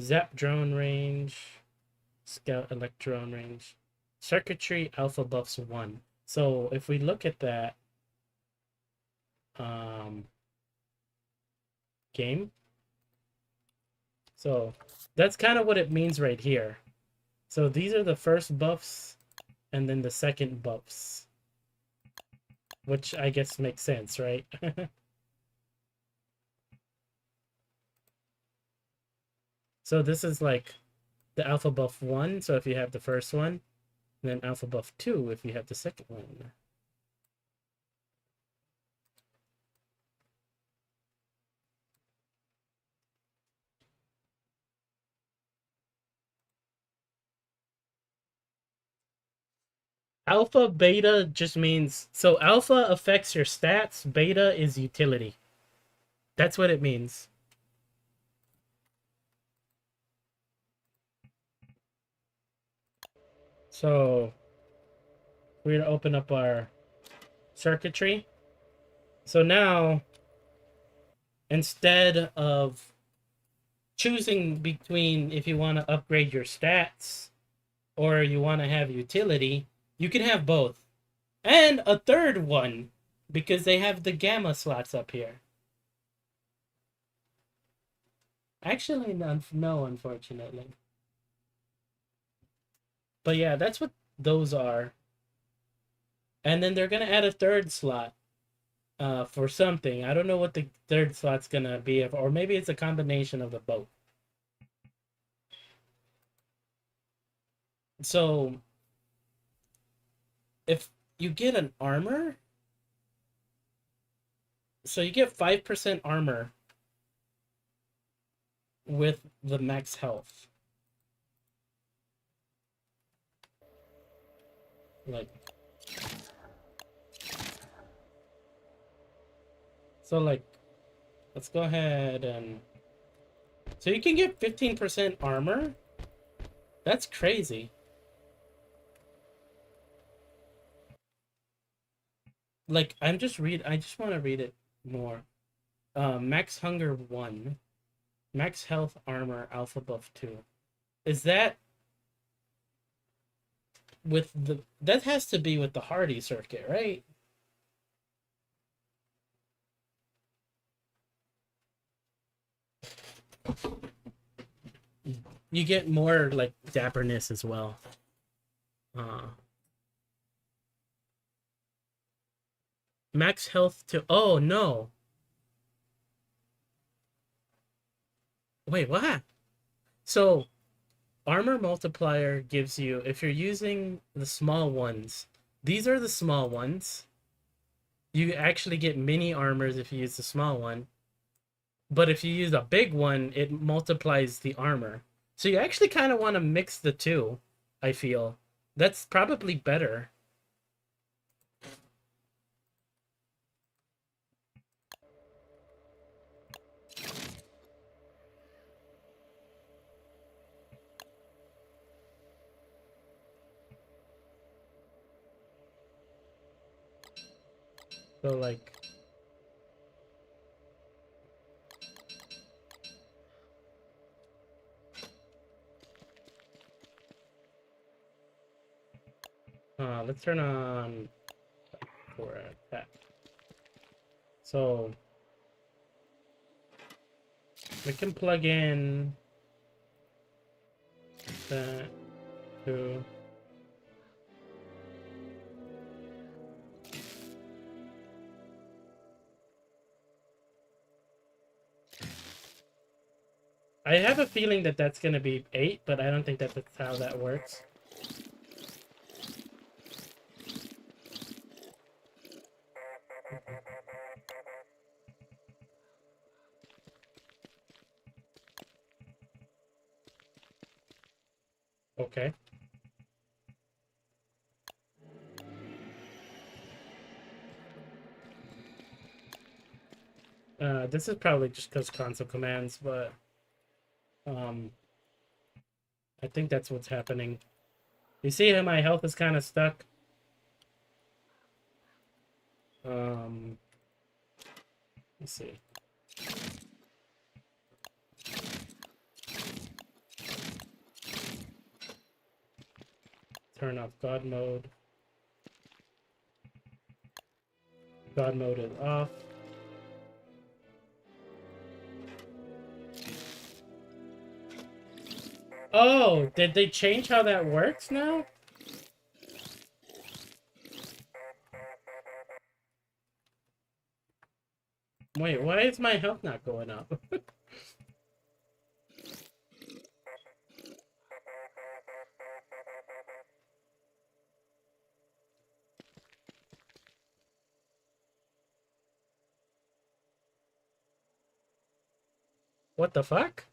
Zap drone range, scout electron range, circuitry alpha buffs 1. So if we look at that game, so that's kind of what it means right here. So these are the first buffs and then the second buffs, which I guess makes sense, right? So this is like the alpha buff 1, so if you have the first one, and then alpha buff 2 if you have the second one. Alpha, beta just means, so alpha affects your stats, beta is utility. That's what it means. So we're gonna open up our circuitry. So now, instead of choosing between if you want to upgrade your stats or you want to have utility, you can have both. And a third one, because they have the gamma slots up here. Actually, no, unfortunately. But yeah, that's what those are. And then they're going to add a third slot for something. I don't know what the third slot's going to be, or maybe it's a combination of the both. So if you get an armor, so you get 5% armor with the max health. Like, so like, let's go ahead and, so you can get 15% armor. That's crazy. Like, I just want to read it more. Max hunger 1, max health armor alpha buff 2. Is that with the, that has to be with the Hardy circuit, right? You get more like dapperness as well. Max health to, oh no. Wait, what? So armor multiplier gives you, if you're using the small ones, these are the small ones. You actually get mini armors if you use the small one. But if you use a big one, it multiplies the armor. So you actually kind of want to mix the two, I feel. That's probably better. So like let's turn on for attack. So we can plug in that to I have a feeling that that's going to be 8, but I don't think that that's how that works. Okay. This is probably just because console commands, but I think that's what's happening. You see how my health is kind of stuck? Let's see. Turn off God mode. God mode is off. Oh, did they change how that works now? Wait, why is my health not going up? What the fuck?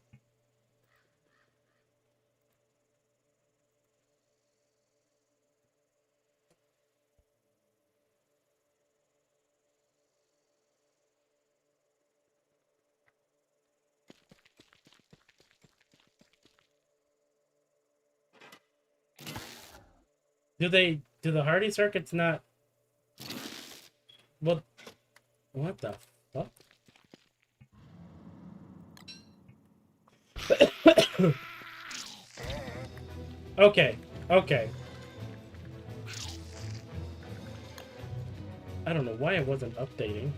Do the Hardy circuits not... What the fuck? Okay, okay. I don't know why it wasn't updating.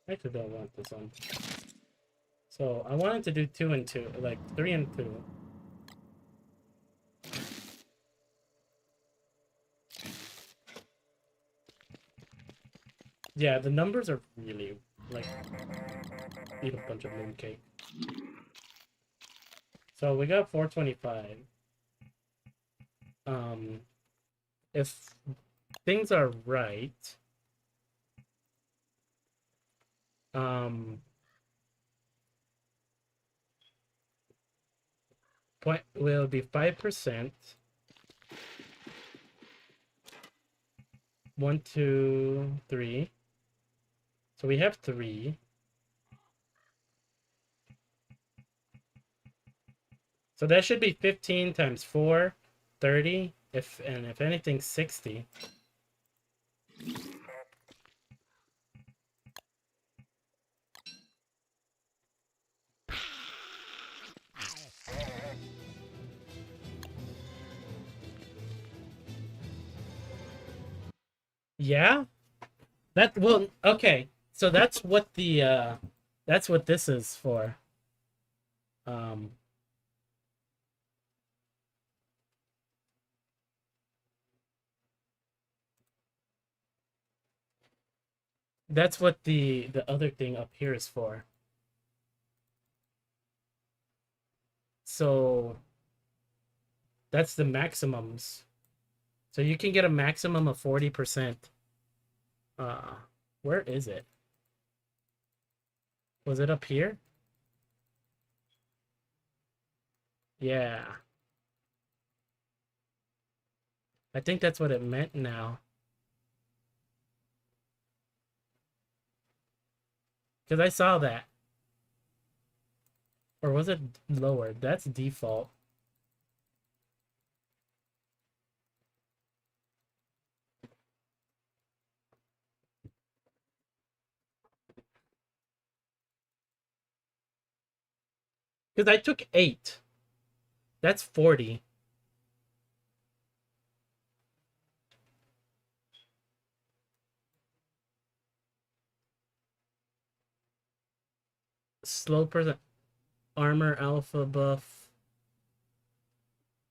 I actually don't want this one. So I wanted to do 2 and 2, like 3 and 2. Yeah, the numbers are really like eat a bunch of mooncake. So we got 425. If things are right, point will be 5%. 1, 2, 3. So we have 3. So that should be 15 times 4, 30. If anything, 60. Yeah? That well, okay. So that's what that's what this is for. Um That's what the other thing up here is for. So that's the maximums. So you can get a maximum of 40%. Where is it? Was it up here? Yeah. I think that's what it meant now. Because I saw that. Or was it lower? That's default. Because I took 8. That's 40. Slow percent. Armor alpha buff.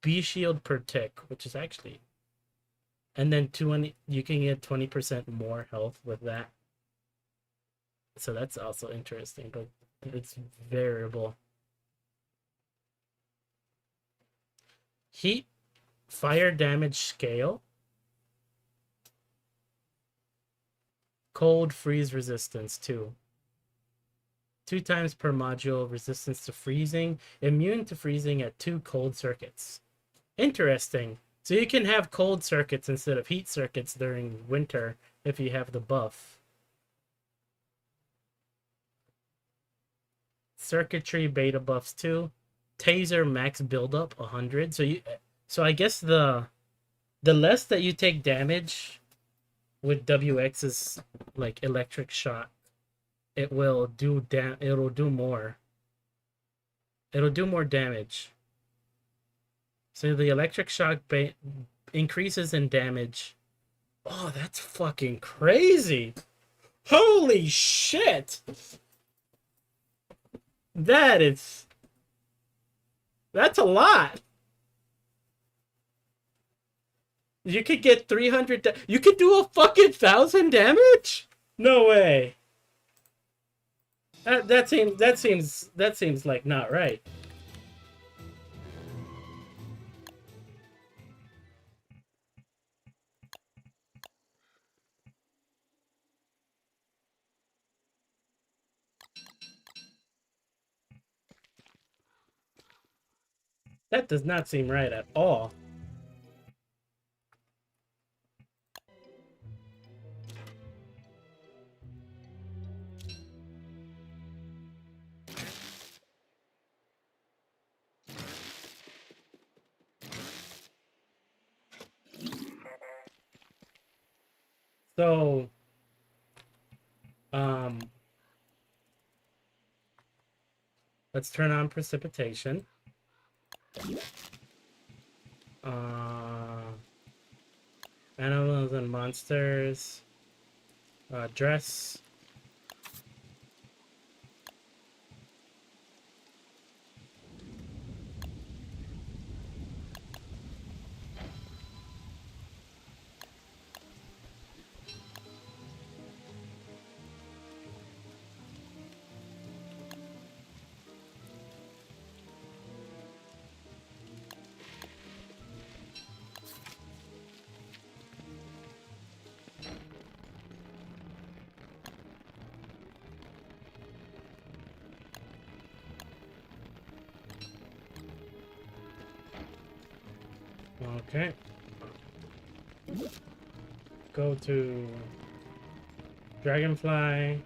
B shield per tick, which is actually... And then 20, you can get 20% more health with that. So that's also interesting, but it's variable. Heat, fire damage scale. Cold freeze resistance too. 2 times per module, resistance to freezing. Immune to freezing at 2 cold circuits. Interesting. So you can have cold circuits instead of heat circuits during winter if you have the buff. Circuitry beta buffs too. Taser max buildup 100. So I guess the less that you take damage with WX's like electric shock, it will do it'll do more. It'll do more damage. So the electric shock increases in damage. Oh, that's fucking crazy. Holy shit. That's a lot. You could get 300. You could do a fucking 1,000 damage? No way. That seems like not right. That does not seem right at all. So, let's turn on precipitation. Animals and monsters. Dress. Okay. Go to Dragonfly.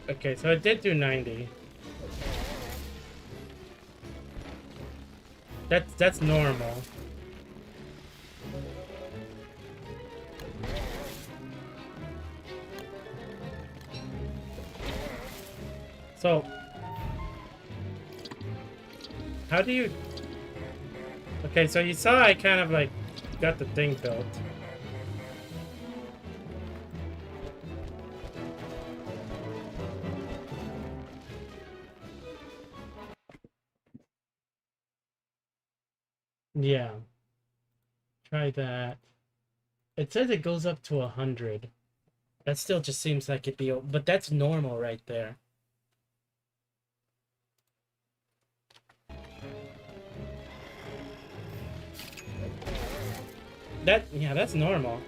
Okay, so it did do 90. That's normal. So, how do you... Okay, so you saw I kind of like got the thing built. Yeah. Try that. It says it goes up to 100. That still just seems like it'd be... But that's normal right there. Yeah, that's normal.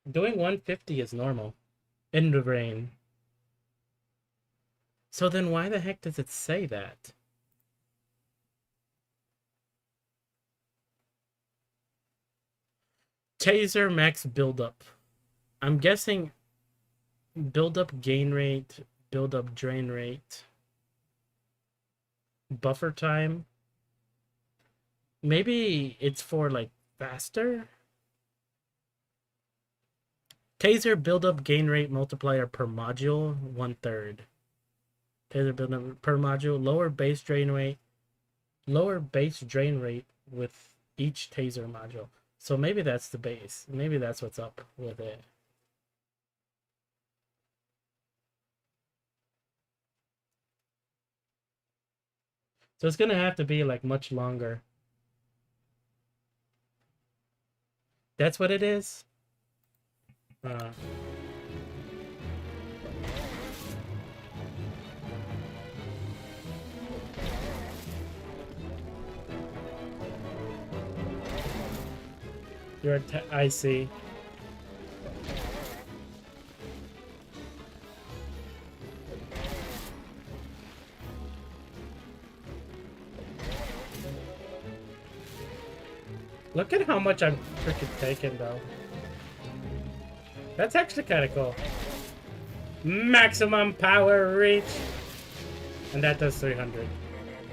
Doing 150 is normal. In the rain. So then why the heck does it say that? Taser max buildup. I'm guessing buildup gain rate, buildup drain rate, buffer time. Maybe it's for like faster? Taser buildup gain rate multiplier per module, 1/3. Taser buildup per module, lower base drain rate with each taser module. So maybe that's the base. Maybe that's what's up with it. So it's gonna have to be like much longer. That's what it is? I see. Look at how much I'm freaking taking, though. That's actually kind of cool. Maximum power reach. And that does 300.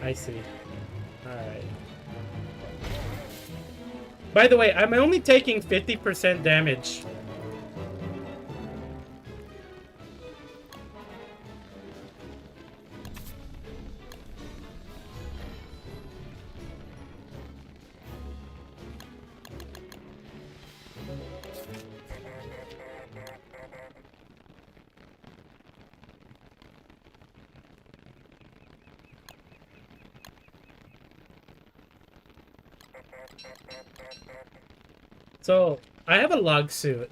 I see. Alright. By the way, I'm only taking 50% damage. So, I have a log suit.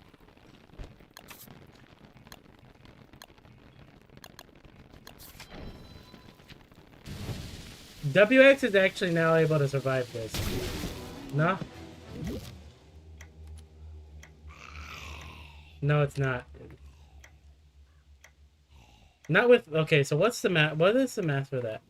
Wx is actually now able to survive this. No? No, it's not. Not with... Okay, so what's the math? What is the math for that?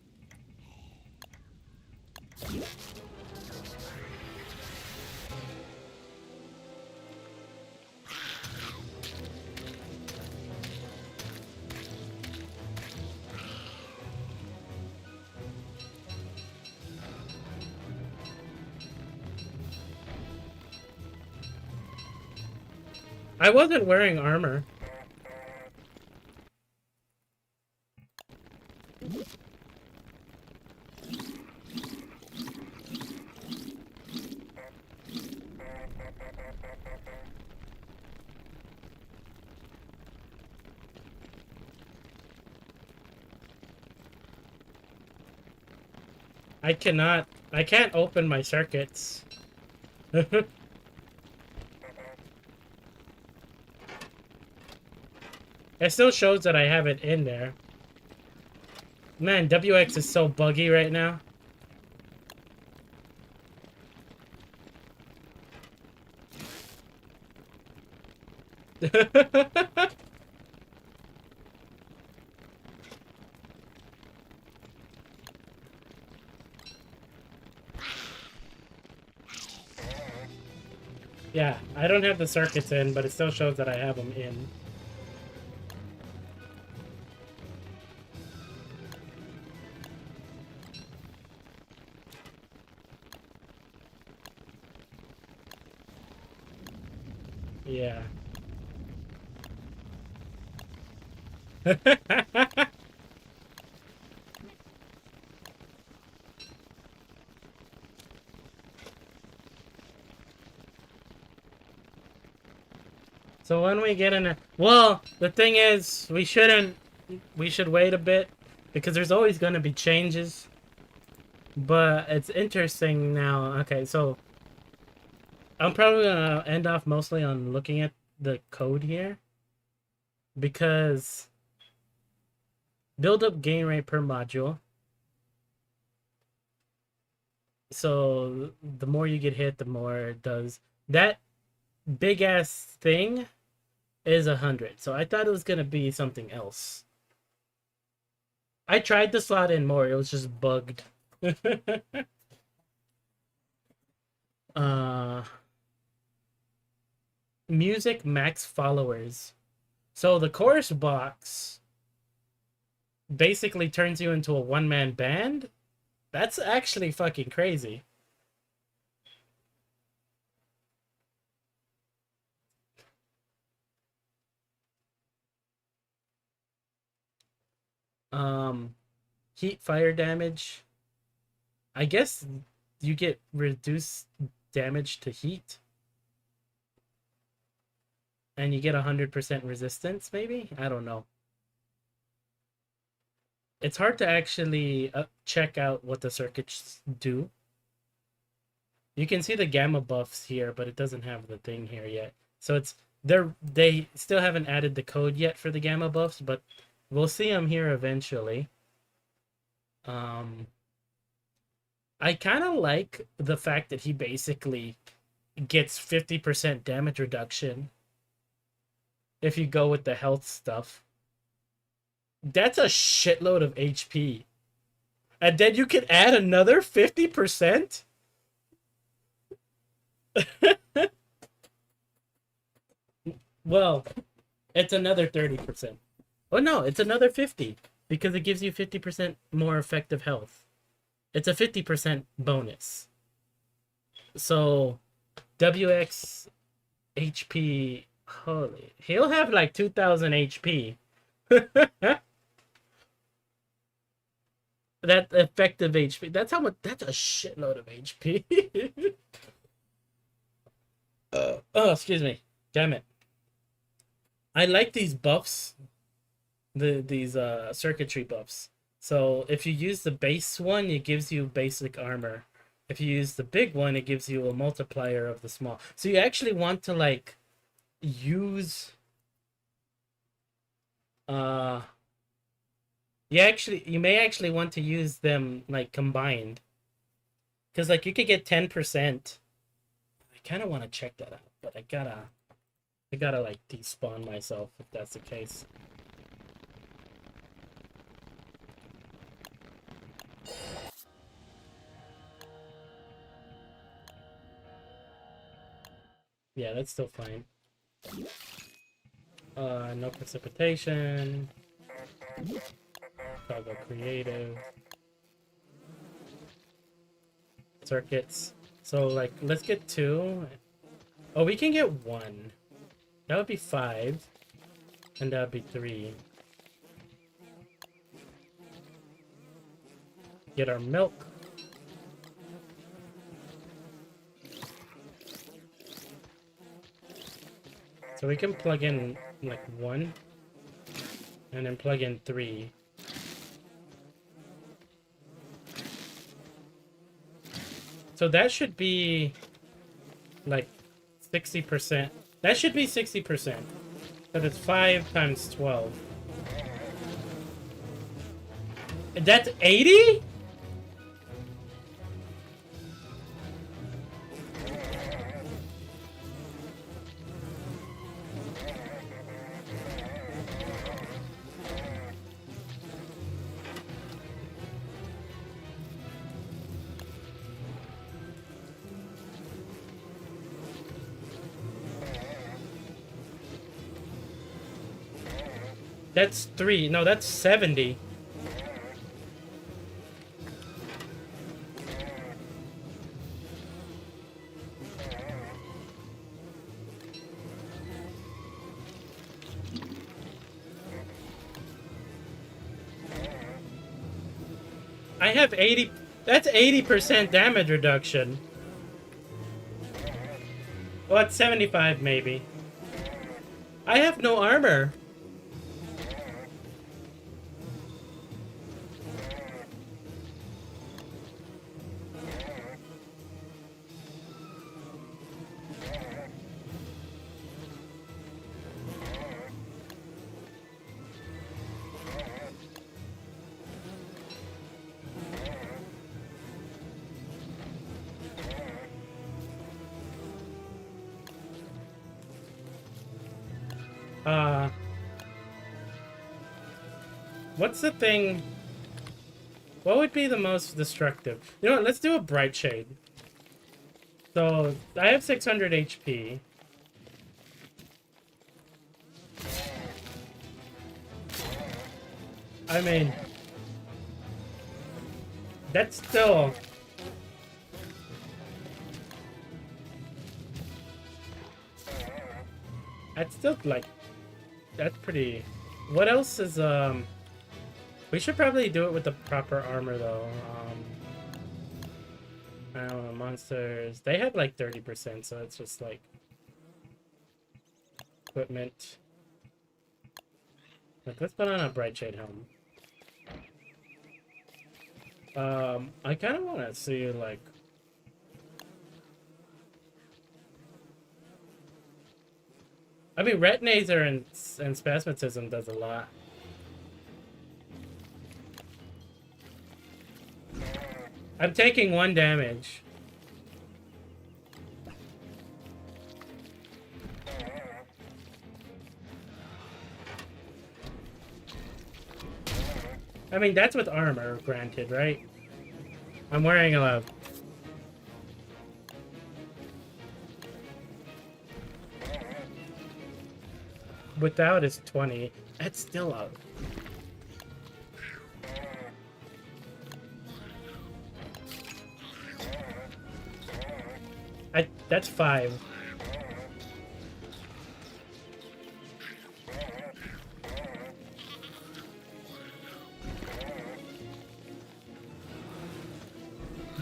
I wasn't wearing armor. I can't open my circuits. It still shows that I have it in there. Man, WX is so buggy right now. Yeah, I don't have the circuits in, but it still shows that I have them in. Yeah. So when we get in a... Well, the thing is, we shouldn't we should wait a bit because there's always going to be changes. But it's interesting now. Okay, so I'm probably going to end off mostly on looking at the code here because build up gain rate per module. So the more you get hit, the more it does. That big ass thing is 100. So I thought it was going to be something else. I tried to slot in more. It was just bugged. Music max followers. So the chorus box basically turns you into a one-man band. That's actually fucking crazy. Heat fire damage. I guess you get reduced damage to heat. And you get 100% resistance, maybe? I don't know. It's hard to actually check out what the circuits do. You can see the gamma buffs here, but it doesn't have the thing here yet. So it's they still haven't added the code yet for the gamma buffs, but we'll see them here eventually. I kind of like the fact that he basically gets 50% damage reduction if you go with the health stuff. That's a shitload of HP. And then you can add another 50%? Well, it's another 30%. Oh no, it's another 50 because it gives you 50% more effective health. It's a 50% bonus. So Wx HP, holy, he'll have like 2000 HP. That effective HP. That's how much. That's a shitload of HP. Oh, excuse me. Damn it. I like these buffs. These circuitry buffs. So if you use the base one, it gives you basic armor. If you use the big one, it gives you a multiplier of the small. So you actually want to like use you may actually want to use them like combined. Because like you could get 10%. I kind of want to check that out, but I gotta like despawn myself if that's the case. Yeah, that's still fine. No precipitation. Toggle creative. Circuits. So like let's get 2. Oh, we can get 1. That would be 5. And that would be 3. Get our milk. So we can plug in like 1. And then plug in 3. So that should be like 60%. That should be 60%. But it's 5 times 12. That's 80? That's 3. No, that's 70. I have 80. That's 80% damage reduction. Well, it's 75 maybe. I have no armor. Uh, what's the thing? What would be the most destructive? You know what? Let's do a bright shade. So I have 600 HP. I mean, that's still. That's still like. That's pretty. What else is We should probably do it with the proper armor though. I don't know, monsters. They have like 30%, so it's just like equipment. Like, let's put on a bright shade helm. I kind of want to see like. I mean, retinator and spasmatism does a lot. I'm taking 1 damage. I mean, that's with armor, granted, right? I'm wearing a... Without is 20. That's still out. That's 5.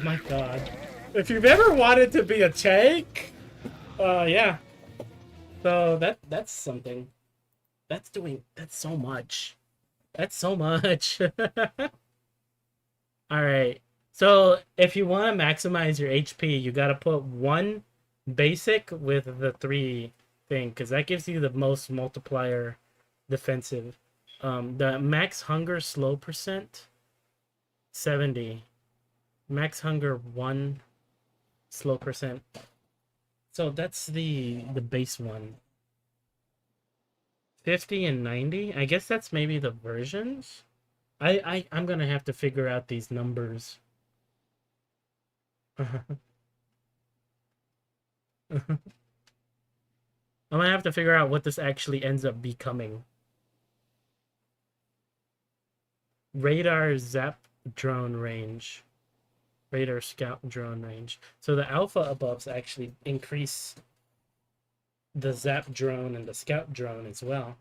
My god. If you've ever wanted to be a tank, yeah. So that's something. That's so much. That's so much. Alright. So if you want to maximize your HP, you gotta put 1 basic with the 3 thing, because that gives you the most multiplier defensive. The max hunger slow percent 70. Max hunger 1 slow percent. So that's the base one. 50 and 90. I guess that's maybe the versions. I'm gonna have to figure out these numbers. I'm gonna have to figure out what this actually ends up becoming. Radar zap drone range. Radar scout drone range. So the alpha above actually increase the zap drone and the scout drone as well.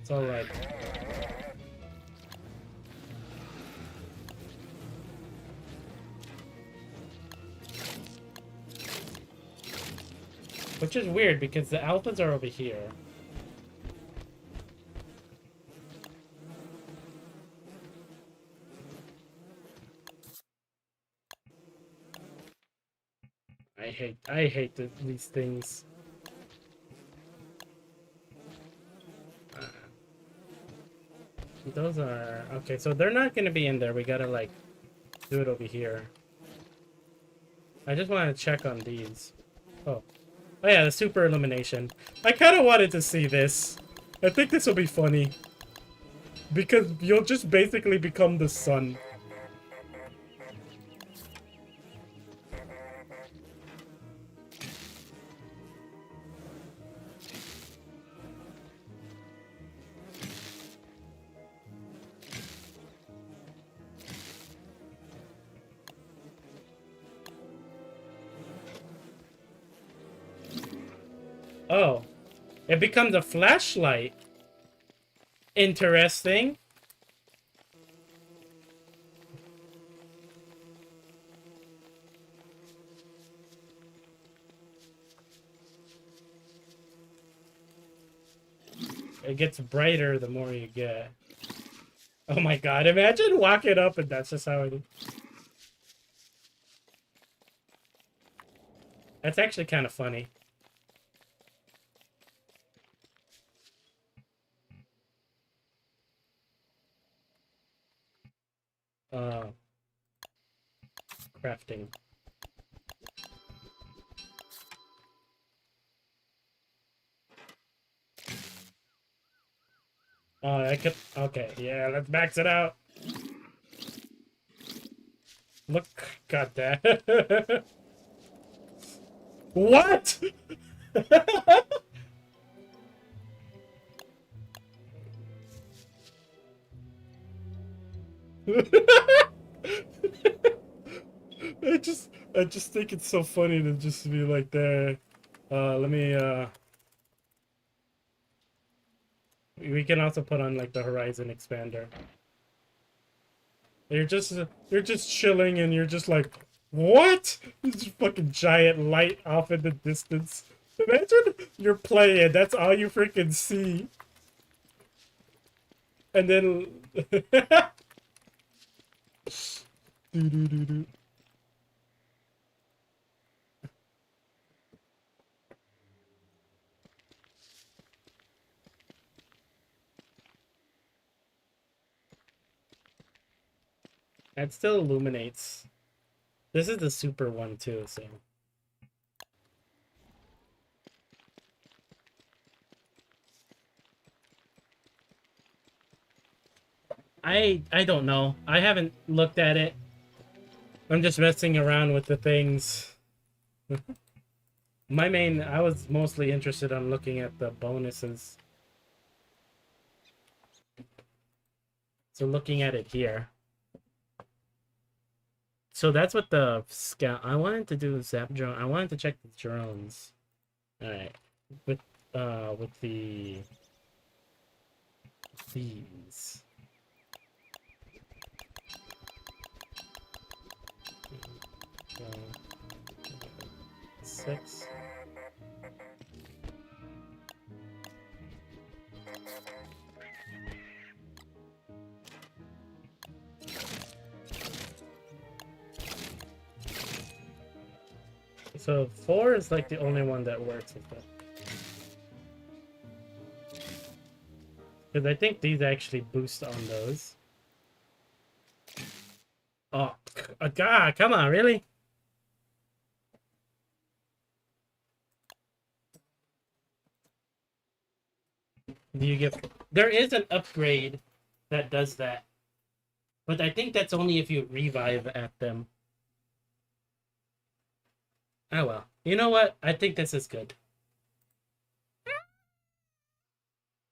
So like... Which is weird because the alphas are over here. I hate these things. Those are okay, so they're not gonna be in there. We gotta like do it over here. I just want to check on these. Oh yeah, the super illumination. I kind of wanted to see this. I think this will be funny because you'll just basically become the sun. Oh, it becomes a flashlight. Interesting. It gets brighter the more you get. Oh my god, imagine walking up and that's just how it is. That's actually kind of funny. Crafting. Oh, I could. Okay, yeah, let's max it out. Look, got that. What? I just think it's so funny to just be like there. Let me we can also put on like the horizon expander. You're just chilling and you're just like, what? This fucking giant light off in the distance. Imagine you're playing, that's all you freaking see. And then do, do, do, do. That still illuminates. This is the super one too, so. I don't know. I haven't looked at it. I'm just messing around with the things. I was mostly interested on looking at the bonuses. So looking at it here. So that's what the scout. I wanted to do the zap drone. I wanted to check the drones. All right, with the these. Six. So 4 is like the only one that works with it. Because I think these actually boost on those. Oh, God, come on, really? Do you get... There is an upgrade that does that. But I think that's only if you revive at them. Oh well. You know what? I think this is good.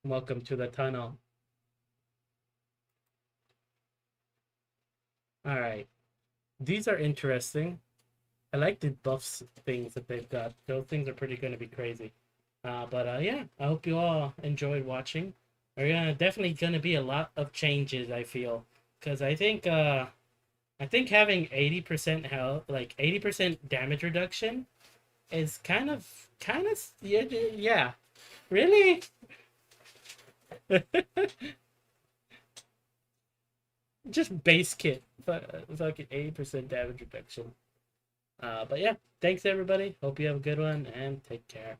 Welcome to the tunnel. Alright. These are interesting. I like the buffs things that they've got. Those things are pretty going to be crazy. But yeah, I hope you all enjoyed watching. There's definitely going to be a lot of changes, I feel. Because I think having 80% health, like 80% damage reduction is kind of, yeah. Really? Just base kit, fucking 80% damage reduction. But yeah, thanks everybody. Hope you have a good one and take care.